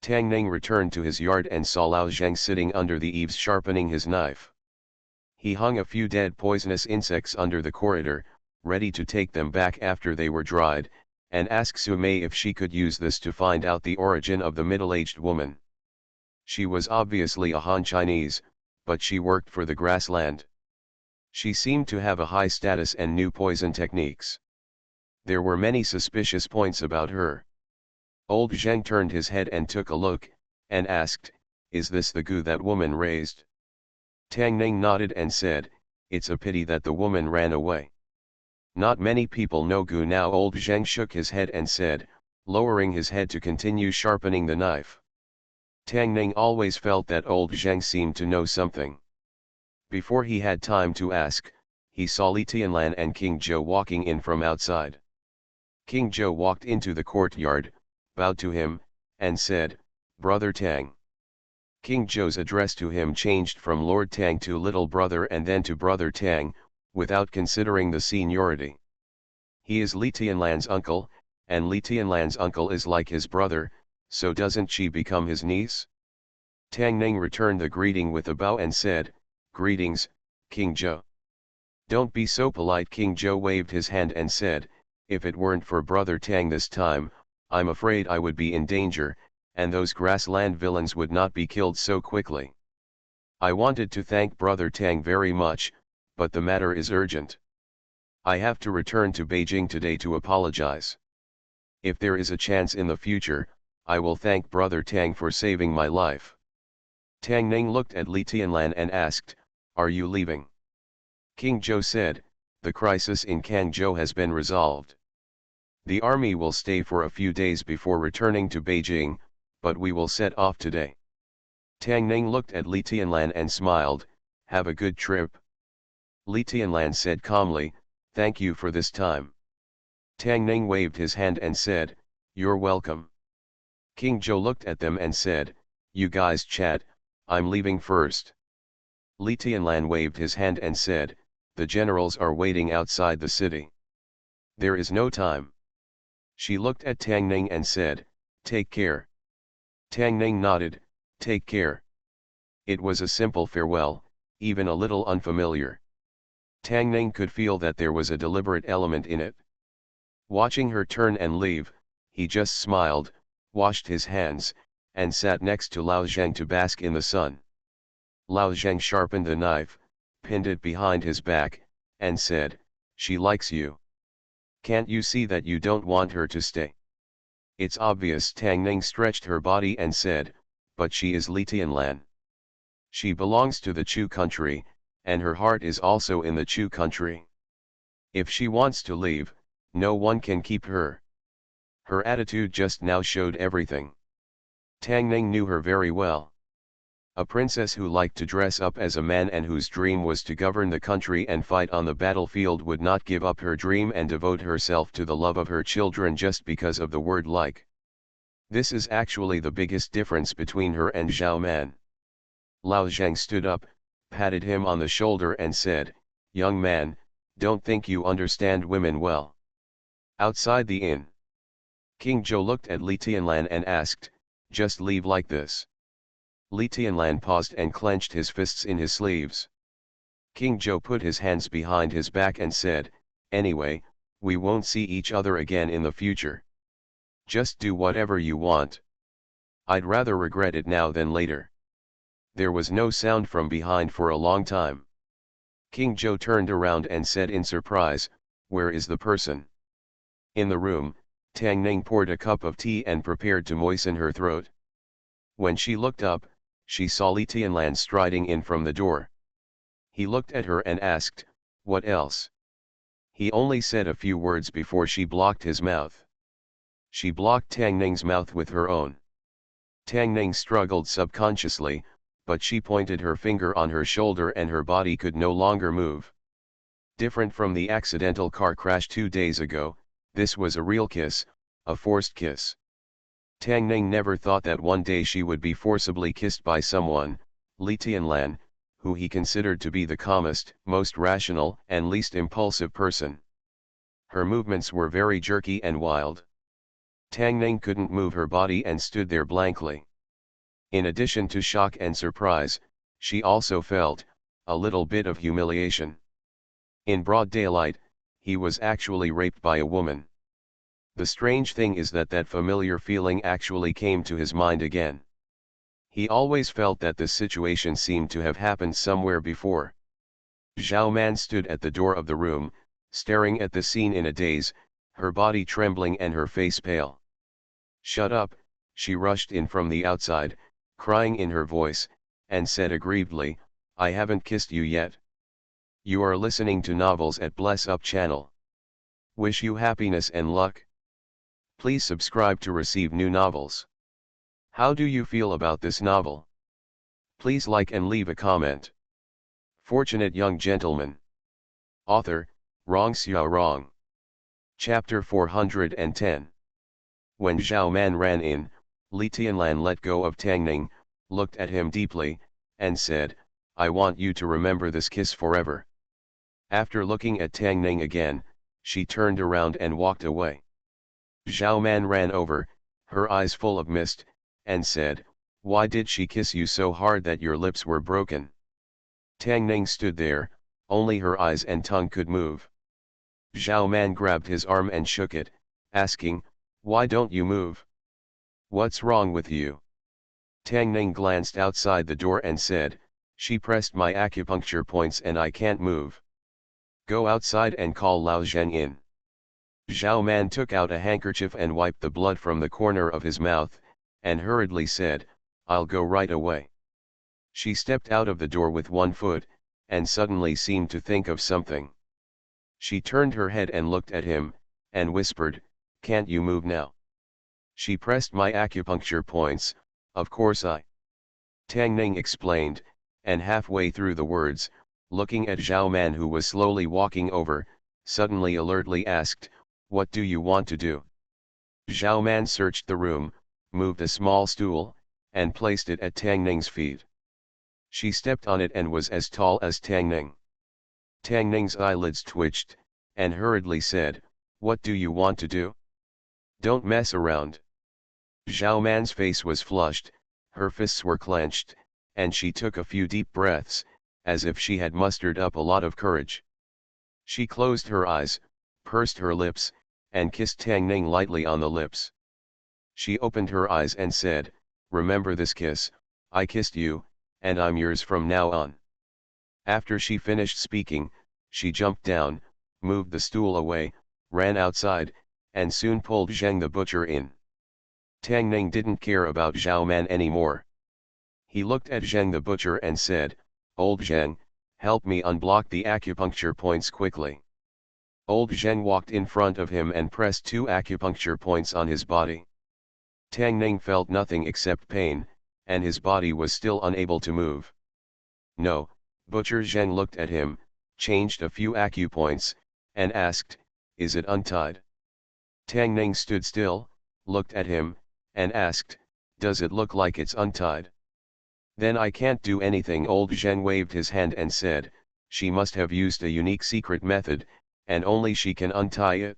Tang Ning returned to his yard and saw Lao Zheng sitting under the eaves sharpening his knife. He hung a few dead poisonous insects under the corridor, ready to take them back after they were dried, and asked Su Mei if she could use this to find out the origin of the middle-aged woman. She was obviously a Han Chinese, but she worked for the grassland. She seemed to have a high status and knew poison techniques. There were many suspicious points about her. Old Zheng turned his head and took a look, and asked, "Is this the gu that woman raised?" Tang Ning nodded and said, "It's a pity that the woman ran away." "Not many people know gu now." Old Zheng shook his head and said, lowering his head to continue sharpening the knife. Tang Ning always felt that old Zheng seemed to know something. Before he had time to ask, he saw Li Tianlan and King Zhou walking in from outside. King Zhou walked into the courtyard, bowed to him, and said, "Brother Tang." King Zhou's address to him changed from Lord Tang to little brother and then to brother Tang, without considering the seniority. He is Li Tianlan's uncle, and Li Tianlan's uncle is like his brother, so doesn't she become his niece? Tang Ning returned the greeting with a bow and said, "Greetings, King Zhou." "Don't be so polite." King Zhou waved his hand and said, "If it weren't for brother Tang this time, I'm afraid I would be in danger, and those grassland villains would not be killed so quickly. I wanted to thank brother Tang very much, but the matter is urgent. I have to return to Beijing today to apologize. If there is a chance in the future, I will thank brother Tang for saving my life." Tang Ning looked at Li Tianlan and asked, "Are you leaving?" King Zhou said, "The crisis in Kangzhou has been resolved. The army will stay for a few days before returning to Beijing, but we will set off today." Tang Ning looked at Li Tianlan and smiled, "Have a good trip." Li Tianlan said calmly, "Thank you for this time." Tang Ning waved his hand and said, "You're welcome." King Zhou looked at them and said, "You guys chat, I'm leaving first." Li Tianlan waved his hand and said, "The generals are waiting outside the city. There is no time." She looked at Tang Ning and said, "Take care." Tang Ning nodded, "Take care." It was a simple farewell, even a little unfamiliar. Tang Ning could feel that there was a deliberate element in it. Watching her turn and leave, he just smiled, washed his hands, and sat next to Lao Zheng to bask in the sun. Lao Zheng sharpened the knife, pinned it behind his back, and said, "She likes you. Can't you see that you don't want her to stay?" "It's obvious." Tang Ning stretched her body and said, "But she is Li Tianlan. She belongs to the Chu country, and her heart is also in the Chu country. If she wants to leave, no one can keep her." Her attitude just now showed everything. Tang Ning knew her very well. A princess who liked to dress up as a man and whose dream was to govern the country and fight on the battlefield would not give up her dream and devote herself to the love of her children just because of the word like. This is actually the biggest difference between her and Zhao Man. Lao Zheng stood up, patted him on the shoulder and said, "Young man, don't think you understand women well." Outside the inn, King Zhou looked at Li Tianlan and asked, "Just leave like this?" Li Tianlan paused and clenched his fists in his sleeves. King Zhou put his hands behind his back and said, "Anyway, we won't see each other again in the future. Just do whatever you want. I'd rather regret it now than later." There was no sound from behind for a long time. King Zhou turned around and said in surprise, "Where is the person?" In the room, Tang Ning poured a cup of tea and prepared to moisten her throat. When she looked up, she saw Li Tianlan striding in from the door. He looked at her and asked, "What else?" He only said a few words before she blocked his mouth. She blocked Tang Ning's mouth with her own. Tang Ning struggled subconsciously, but she pointed her finger on her shoulder and her body could no longer move. Different from the accidental car crash 2 days ago, this was a real kiss, a forced kiss. Tang Ning never thought that one day she would be forcibly kissed by someone, Li Tianlan, who he considered to be the calmest, most rational and least impulsive person. Her movements were very jerky and wild. Tang Ning couldn't move her body and stood there blankly. In addition to shock and surprise, she also felt a little bit of humiliation. In broad daylight, he was actually raped by a woman. The strange thing is that that familiar feeling actually came to his mind again. He always felt that this situation seemed to have happened somewhere before. Zhao Man stood at the door of the room, staring at the scene in a daze, her body trembling and her face pale. "Shut up," she rushed in from the outside, crying in her voice, and said aggrievedly, "I haven't kissed you yet." "You are listening to novels at Bless Up channel. Wish you happiness and luck. Please subscribe to receive new novels. How do you feel about this novel? Please like and leave a comment. Fortunate Young Gentleman. Author, Rong Xiao Rong. Chapter 410. When Zhao Man ran in, Li Tianlan let go of Tang Ning, looked at him deeply, and said, "I want you to remember this kiss forever." After looking at Tang Ning again, she turned around and walked away. Zhao Man ran over, her eyes full of mist, and said, "Why did she kiss you so hard that your lips were broken?" Tang Ning stood there, only her eyes and tongue could move. Zhao Man grabbed his arm and shook it, asking, "Why don't you move? What's wrong with you?" Tang Ning glanced outside the door and said, "She pressed my acupuncture points and I can't move. Go outside and call Lao Zheng in." Zhao Man took out a handkerchief and wiped the blood from the corner of his mouth, and hurriedly said, "I'll go right away." She stepped out of the door with one foot, and suddenly seemed to think of something. She turned her head and looked at him, and whispered, "Can't you move now?" "She pressed my acupuncture points, of course I." Tang Ning explained, and halfway through the words, looking at Zhao Man who was slowly walking over, suddenly alertly asked, "What do you want to do?" Zhao Man searched the room, moved a small stool, and placed it at Tang Ning's feet. She stepped on it and was as tall as Tang Ning. Tang Ning's eyelids twitched, and hurriedly said, "What do you want to do? Don't mess around." Zhao Man's face was flushed, her fists were clenched, and she took a few deep breaths, as if she had mustered up a lot of courage. She closed her eyes, pursed her lips, and kissed Tang Ning lightly on the lips. She opened her eyes and said, "Remember this kiss, I kissed you, and I'm yours from now on." After she finished speaking, she jumped down, moved the stool away, ran outside, and soon pulled Zheng the butcher in. Tang Ning didn't care about Zhao Man anymore. He looked at Zheng the butcher and said, "Old Zheng, help me unblock the acupuncture points quickly." Old Zheng walked in front of him and pressed 2 acupuncture points on his body. Tang Ning felt nothing except pain, and his body was still unable to move. "No," Butcher Zheng looked at him, changed a few acupoints, and asked, "Is it untied?" Tang Ning stood still, looked at him, and asked, "Does it look like it's untied?" "Then I can't do anything." Old Zheng waved his hand and said, "She must have used a unique secret method, and only she can untie it.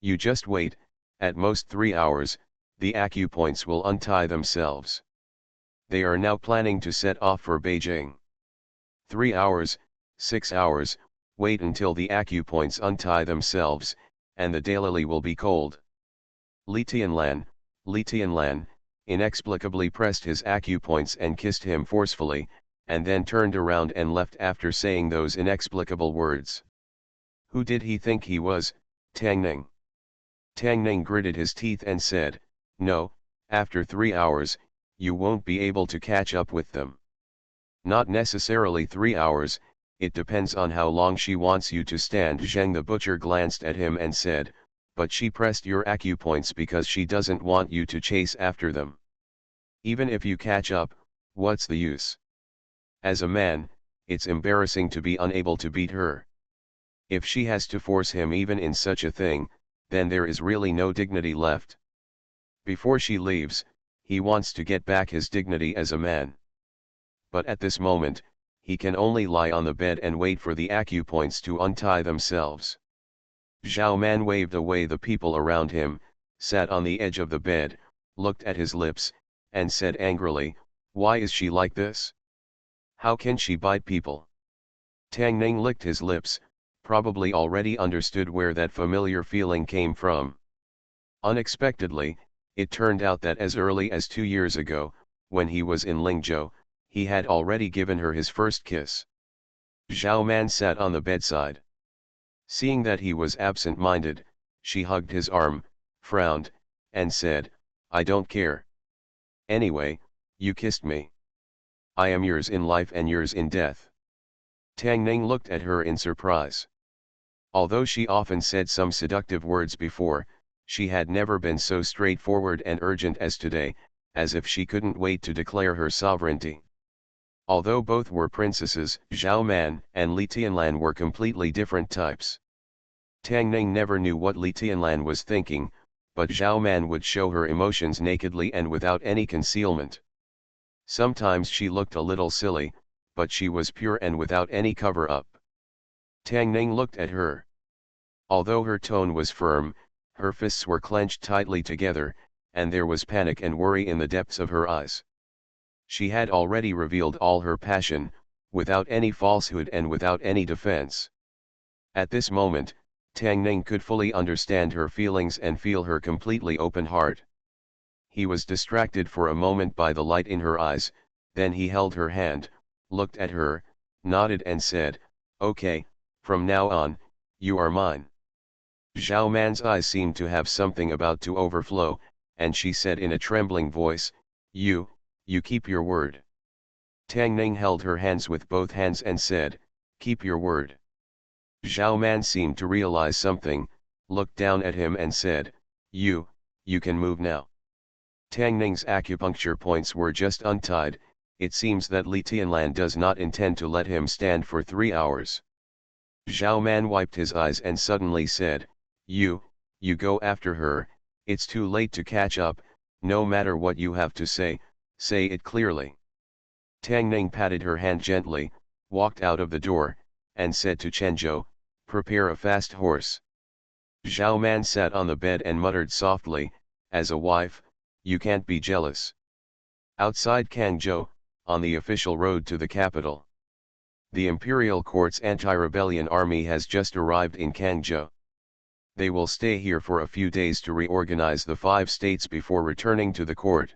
You just wait, at most 3 hours, the acupoints will untie themselves. They are now planning to set off for Beijing." 3 hours, 6 hours, wait until the acupoints untie themselves, and the daylily will be cold. Li Tianlan, inexplicably pressed his acupoints and kissed him forcefully, and then turned around and left after saying those inexplicable words. Who did he think he was, Tang Ning? Tang Ning gritted his teeth and said, no, after 3 hours, you won't be able to catch up with them. Not necessarily 3 hours, it depends on how long she wants you to stand. Zheng the butcher glanced at him and said, but she pressed your acupoints because she doesn't want you to chase after them. Even if you catch up, what's the use? As a man, it's embarrassing to be unable to beat her. If she has to force him even in such a thing, then there is really no dignity left. Before she leaves, he wants to get back his dignity as a man. But at this moment, he can only lie on the bed and wait for the acupoints to untie themselves. Zhao Man waved away the people around him, sat on the edge of the bed, looked at his lips, and said angrily, why is she like this? How can she bite people? Tang Ning licked his lips, probably already understood where that familiar feeling came from. Unexpectedly, it turned out that as early as 2 years ago, when he was in Lingzhou, he had already given her his first kiss. Zhao Man sat on the bedside. Seeing that he was absent-minded, she hugged his arm, frowned, and said, I don't care. Anyway, you kissed me. I am yours in life and yours in death. Tang Ning looked at her in surprise. Although she often said some seductive words before, she had never been so straightforward and urgent as today, as if she couldn't wait to declare her sovereignty. Although both were princesses, Zhao Man and Li Tianlan were completely different types. Tang Ning never knew what Li Tianlan was thinking, but Zhao Man would show her emotions nakedly and without any concealment. Sometimes she looked a little silly, but she was pure and without any cover-up. Tang Ning looked at her. Although her tone was firm, her fists were clenched tightly together, and there was panic and worry in the depths of her eyes. She had already revealed all her passion, without any falsehood and without any defense. At this moment, Tang Ning could fully understand her feelings and feel her completely open heart. He was distracted for a moment by the light in her eyes, then he held her hand, looked at her, nodded and said, okay, from now on, you are mine. Zhao Man's eyes seemed to have something about to overflow, and she said in a trembling voice, you keep your word. Tang Ning held her hands with both hands and said, keep your word. Zhao Man seemed to realize something, looked down at him and said, you can move now. Tang Ning's acupuncture points were just untied. It seems that Li Tianlan does not intend to let him stand for 3 hours. Zhao Man wiped his eyes and suddenly said, you go after her, it's too late to catch up, no matter what you have to say it clearly. Tang Ning patted her hand gently, walked out of the door, and said to Chenzhou, prepare a fast horse. Zhao Man sat on the bed and muttered softly, as a wife, you can't be jealous. Outside Kangzhou, on the official road to the capital. The Imperial Court's anti-rebellion army has just arrived in Kangzhou. They will stay here for a few days to reorganize the 5 states before returning to the court.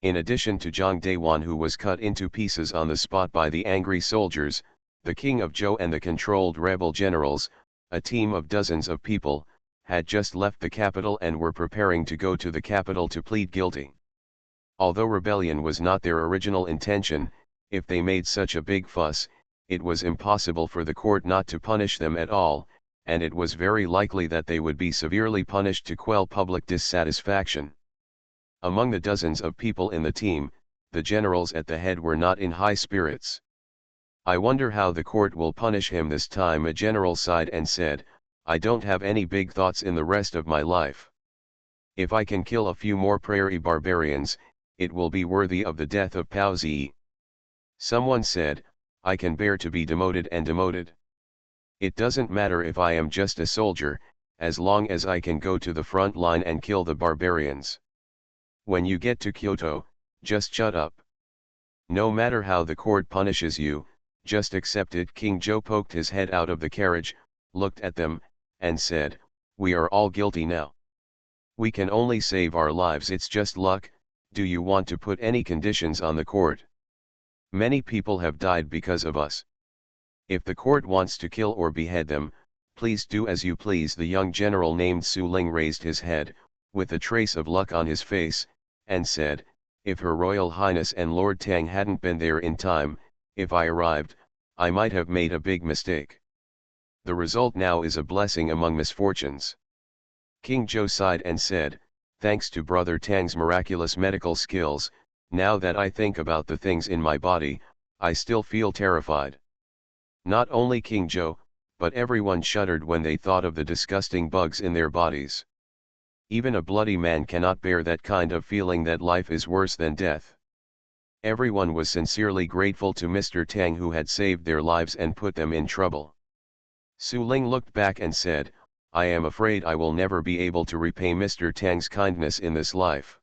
In addition to Zhang Dayuan, who was cut into pieces on the spot by the angry soldiers, the king of Zhou and the controlled rebel generals, a team of dozens of people, had just left the capital and were preparing to go to the capital to plead guilty. Although rebellion was not their original intention, if they made such a big fuss, it was impossible for the court not to punish them at all, and it was very likely that they would be severely punished to quell public dissatisfaction. Among the dozens of people in the team, the generals at the head were not in high spirits. I wonder how the court will punish him this time, a general sighed and said, I don't have any big thoughts in the rest of my life. If I can kill a few more prairie barbarians, it will be worthy of the death of Pao Zi. Someone said, I can bear to be demoted and demoted. It doesn't matter if I am just a soldier, as long as I can go to the front line and kill the barbarians. When you get to Kyoto, just shut up. No matter how the court punishes you, Just accept it. King Zhou poked his head out of the carriage, looked at them, and said, we are all guilty now. We can only save our lives, it's just luck. Do you want to put any conditions on the court? Many people have died because of us. If the court wants to kill or behead them, please do as you please. The young general named Su Ling raised his head, with a trace of luck on his face, and said, if Her Royal Highness and Lord Tang hadn't been there in time, if I arrived, I might have made a big mistake. The result now is a blessing among misfortunes. King Zhou sighed and said, thanks to Brother Tang's miraculous medical skills, now that I think about the things in my body, I still feel terrified. Not only King Zhou, but everyone shuddered when they thought of the disgusting bugs in their bodies. Even a bloody man cannot bear that kind of feeling that life is worse than death. Everyone was sincerely grateful to Mr. Tang, who had saved their lives and put them in trouble. Su Ling looked back and said, I am afraid I will never be able to repay Mr. Tang's kindness in this life.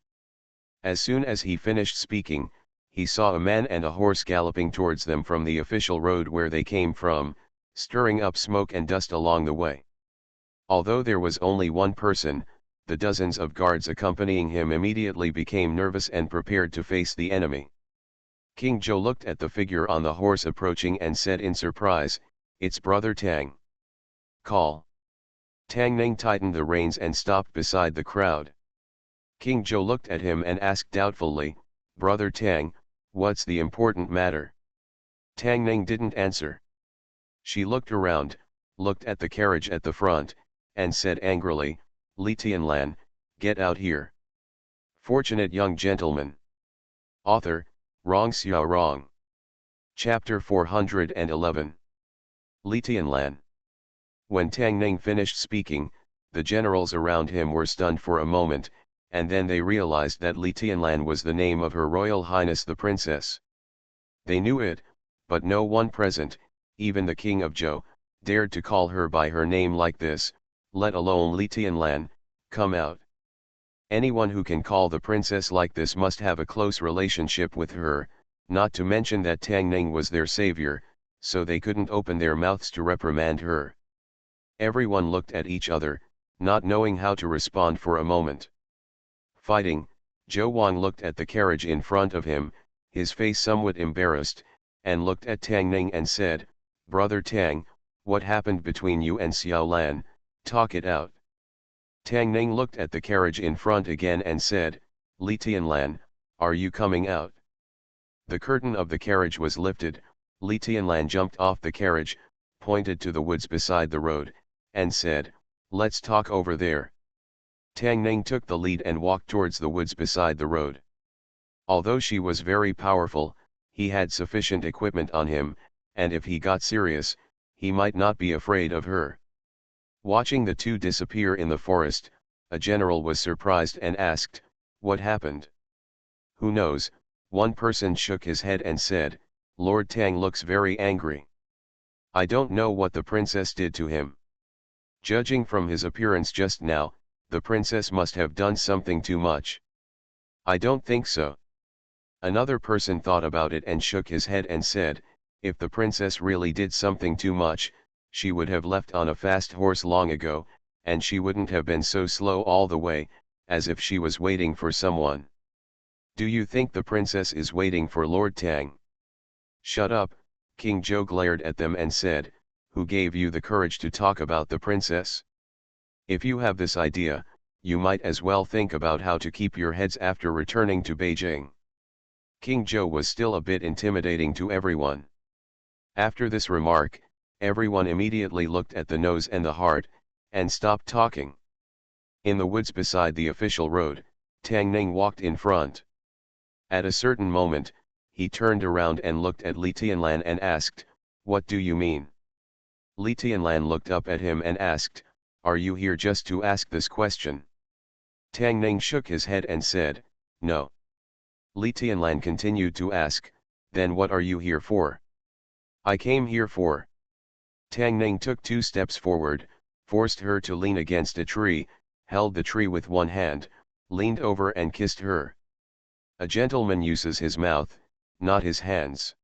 As soon as he finished speaking, he saw a man and a horse galloping towards them from the official road where they came from, stirring up smoke and dust along the way. Although there was only one person, the dozens of guards accompanying him immediately became nervous and prepared to face the enemy. King Zhou looked at the figure on the horse approaching and said in surprise, it's Brother Tang. Call. Tang Ning tightened the reins and stopped beside the crowd. King Zhou looked at him and asked doubtfully, Brother Tang, what's the important matter? Tang Ning didn't answer. She looked around, looked at the carriage at the front, and said angrily, Li Tianlan, get out here. Fortunate young gentleman. Author, Rong Xiao Rong. Chapter 411. Li Tianlan. When Tang Ning finished speaking, the generals around him were stunned for a moment, and then they realized that Li Tianlan was the name of Her Royal Highness the Princess. They knew it, but no one present, even the King of Zhou, dared to call her by her name like this, let alone Li Tianlan. Come out. Anyone who can call the princess like this must have a close relationship with her, not to mention that Tang Ning was their savior, so they couldn't open their mouths to reprimand her. Everyone looked at each other, not knowing how to respond for a moment. Fighting, Zhou Wang looked at the carriage in front of him, his face somewhat embarrassed, and looked at Tang Ning and said, Brother Tang, what happened between you and Xiao Lan? Talk it out. Tang Ning looked at the carriage in front again and said, Li Tianlan, are you coming out? The curtain of the carriage was lifted. Li Tianlan jumped off the carriage, pointed to the woods beside the road, and said, let's talk over there. Tang Ning took the lead and walked towards the woods beside the road. Although she was very powerful, he had sufficient equipment on him, and if he got serious, he might not be afraid of her. Watching the two disappear in the forest, a general was surprised and asked, what happened? Who knows? One person shook his head and said, Lord Tang looks very angry. I don't know what the princess did to him. Judging from his appearance just now, the princess must have done something too much. I don't think so. Another person thought about it and shook his head and said, if the princess really did something too much, she would have left on a fast horse long ago, and she wouldn't have been so slow all the way, as if she was waiting for someone. Do you think the princess is waiting for Lord Tang? Shut up, King Zhou glared at them and said, who gave you the courage to talk about the princess? If you have this idea, you might as well think about how to keep your heads after returning to Beijing. King Zhou was still a bit intimidating to everyone. After this remark, everyone immediately looked at the nose and the heart, and stopped talking. In the woods beside the official road, Tang Ning walked in front. At a certain moment, he turned around and looked at Li Tianlan and asked, what do you mean? Li Tianlan looked up at him and asked, are you here just to ask this question? Tang Ning shook his head and said, no. Li Tianlan continued to ask, then what are you here for? I came here for. Tang Ning took 2 steps forward, forced her to lean against a tree, held the tree with one hand, leaned over and kissed her. A gentleman uses his mouth, not his hands.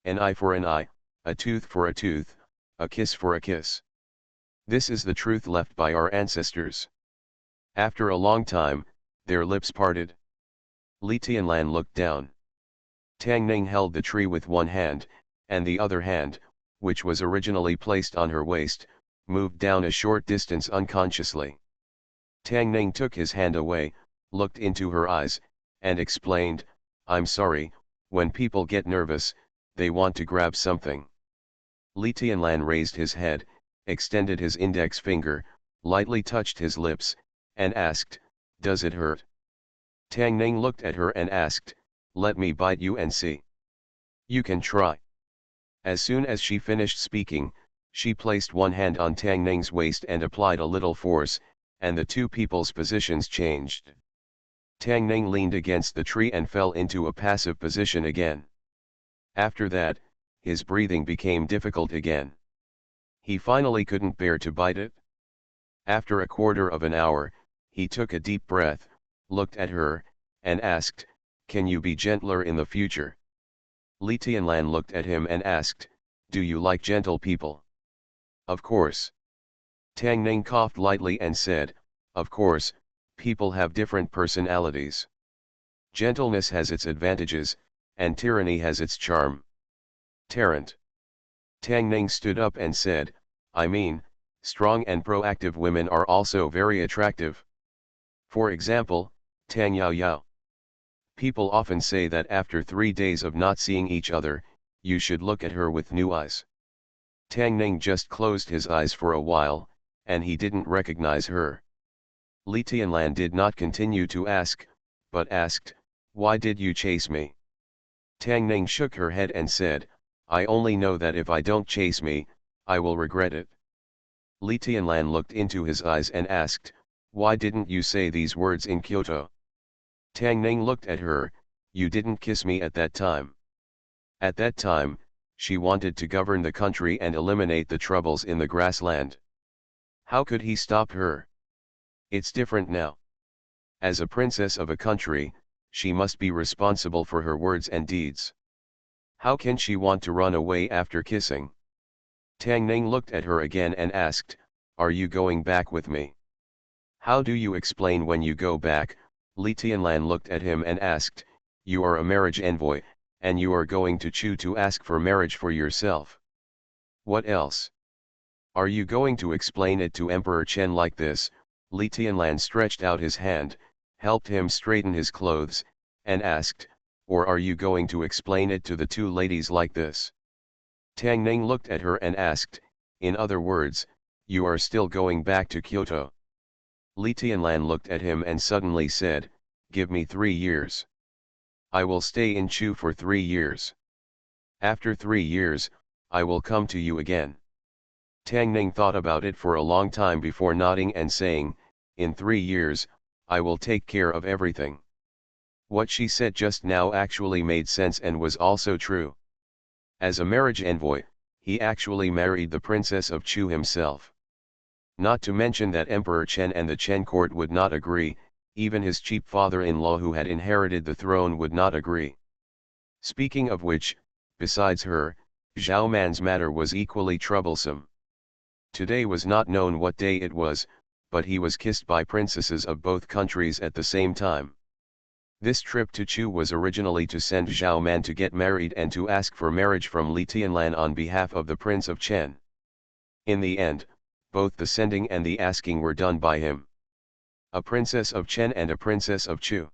An eye for an eye, a tooth for a tooth, a kiss for a kiss. This is the truth left by our ancestors. After a long time, their lips parted. Li Tianlan looked down. Tang Ning held the tree with one hand, and the other hand, which was originally placed on her waist, moved down a short distance unconsciously. Tang Ning took his hand away, looked into her eyes, and explained, "I'm sorry, when people get nervous, they want to grab something." Li Tianlan raised his head, extended his index finger, lightly touched his lips, and asked, "Does it hurt?" Tang Ning looked at her and asked, "Let me bite you and see." "You can try." As soon as she finished speaking, she placed one hand on Tang Ning's waist and applied a little force, and the two people's positions changed. Tang Ning leaned against the tree and fell into a passive position again. After that, his breathing became difficult again. He finally couldn't bear to bite it. After a quarter of an hour, he took a deep breath, looked at her, and asked, "Can you be gentler in the future?" Li Tianlan looked at him and asked, "Do you like gentle people?" "Of course." Tang Ning coughed lightly and said, "Of course, people have different personalities. Gentleness has its advantages, and tyranny has its charm." Tarrant. Tang Ning stood up and said, "I mean, strong and proactive women are also very attractive. For example, Tang Yao Yao. People often say that after 3 days of not seeing each other, you should look at her with new eyes." Tang Ning just closed his eyes for a while, and he didn't recognize her. Li Tianlan did not continue to ask, but asked, "Why did you chase me?" Tang Ning shook her head and said, "I only know that if I don't chase me, I will regret it." Li Tianlan looked into his eyes and asked, "Why didn't you say these words in Kyoto?" Tang Ning looked at her, "You didn't kiss me at that time." At that time, she wanted to govern the country and eliminate the troubles in the grassland. How could he stop her? It's different now. As a princess of a country, she must be responsible for her words and deeds. How can she want to run away after kissing? Tang Ning looked at her again and asked, "Are you going back with me?" "How do you explain when you go back?" Li Tianlan looked at him and asked, "You are a marriage envoy, and you are going to Chu to ask for marriage for yourself. What else? Are you going to explain it to Emperor Chen like this?" Li Tianlan stretched out his hand, helped him straighten his clothes, and asked, "Or are you going to explain it to the two ladies like this?" Tang Ning looked at her and asked, "In other words, you are still going back to Kyoto?" Li Tianlan looked at him and suddenly said, "Give me 3 years. I will stay in Chu for 3 years. After 3 years, I will come to you again." Tang Ning thought about it for a long time before nodding and saying, "In 3 years, I will take care of everything." What she said just now actually made sense and was also true. As a marriage envoy, he actually married the princess of Chu himself. Not to mention that Emperor Chen and the Chen court would not agree, even his cheap father-in-law who had inherited the throne would not agree. Speaking of which, besides her, Zhao Man's matter was equally troublesome. Today was not known what day it was, but he was kissed by princesses of both countries at the same time. This trip to Chu was originally to send Zhao Man to get married and to ask for marriage from Li Tianlan on behalf of the Prince of Chen. In the end, both the sending and the asking were done by him. A princess of Chen and a princess of Chu.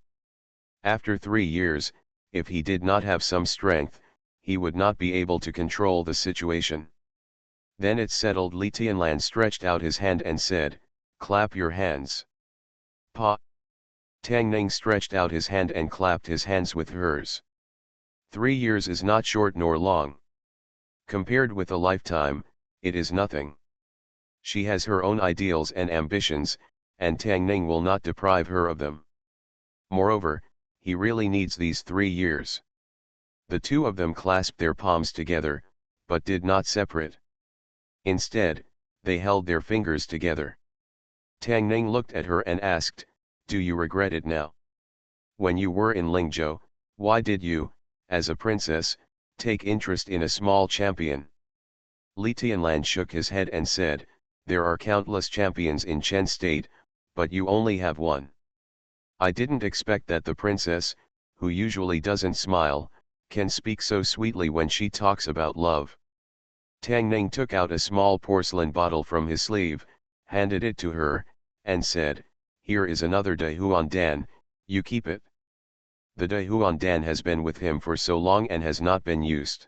After 3 years, if he did not have some strength, he would not be able to control the situation. Then it's settled. Li Tianlan stretched out his hand and said, "Clap your hands." Pa. Tang Ning stretched out his hand and clapped his hands with hers. 3 years is not short nor long. Compared with a lifetime, it is nothing. She has her own ideals and ambitions, and Tang Ning will not deprive her of them. Moreover, he really needs these 3 years. The two of them clasped their palms together, but did not separate. Instead, they held their fingers together. Tang Ning looked at her and asked, "Do you regret it now? When you were in Lingzhou, why did you, as a princess, take interest in a small champion?" Li Tianlan shook his head and said, there are countless champions in Chen State, but you only have one. I didn't expect that the princess, who usually doesn't smile, can speak so sweetly when she talks about love. Tang Ning took out a small porcelain bottle from his sleeve, handed it to her, and said, here is another De Huan Dan, you keep it. The De Huan Dan has been with him for so long and has not been used.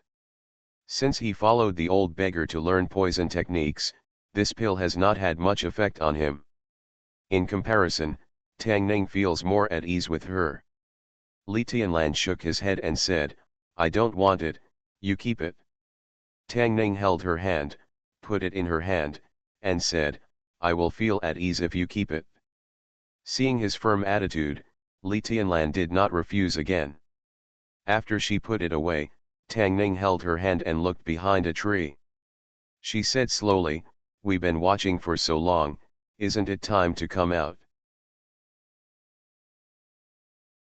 Since he followed the old beggar to learn poison techniques, this pill has not had much effect on him. In comparison, Tang Ning feels more at ease with her. Li Tianlan shook his head and said, I don't want it, you keep it. Tang Ning held her hand, put it in her hand, and said, I will feel at ease if you keep it. Seeing his firm attitude, Li Tianlan did not refuse again. After she put it away, Tang Ning held her hand and looked behind a tree. She said slowly, we've been watching for so long, isn't it time to come out?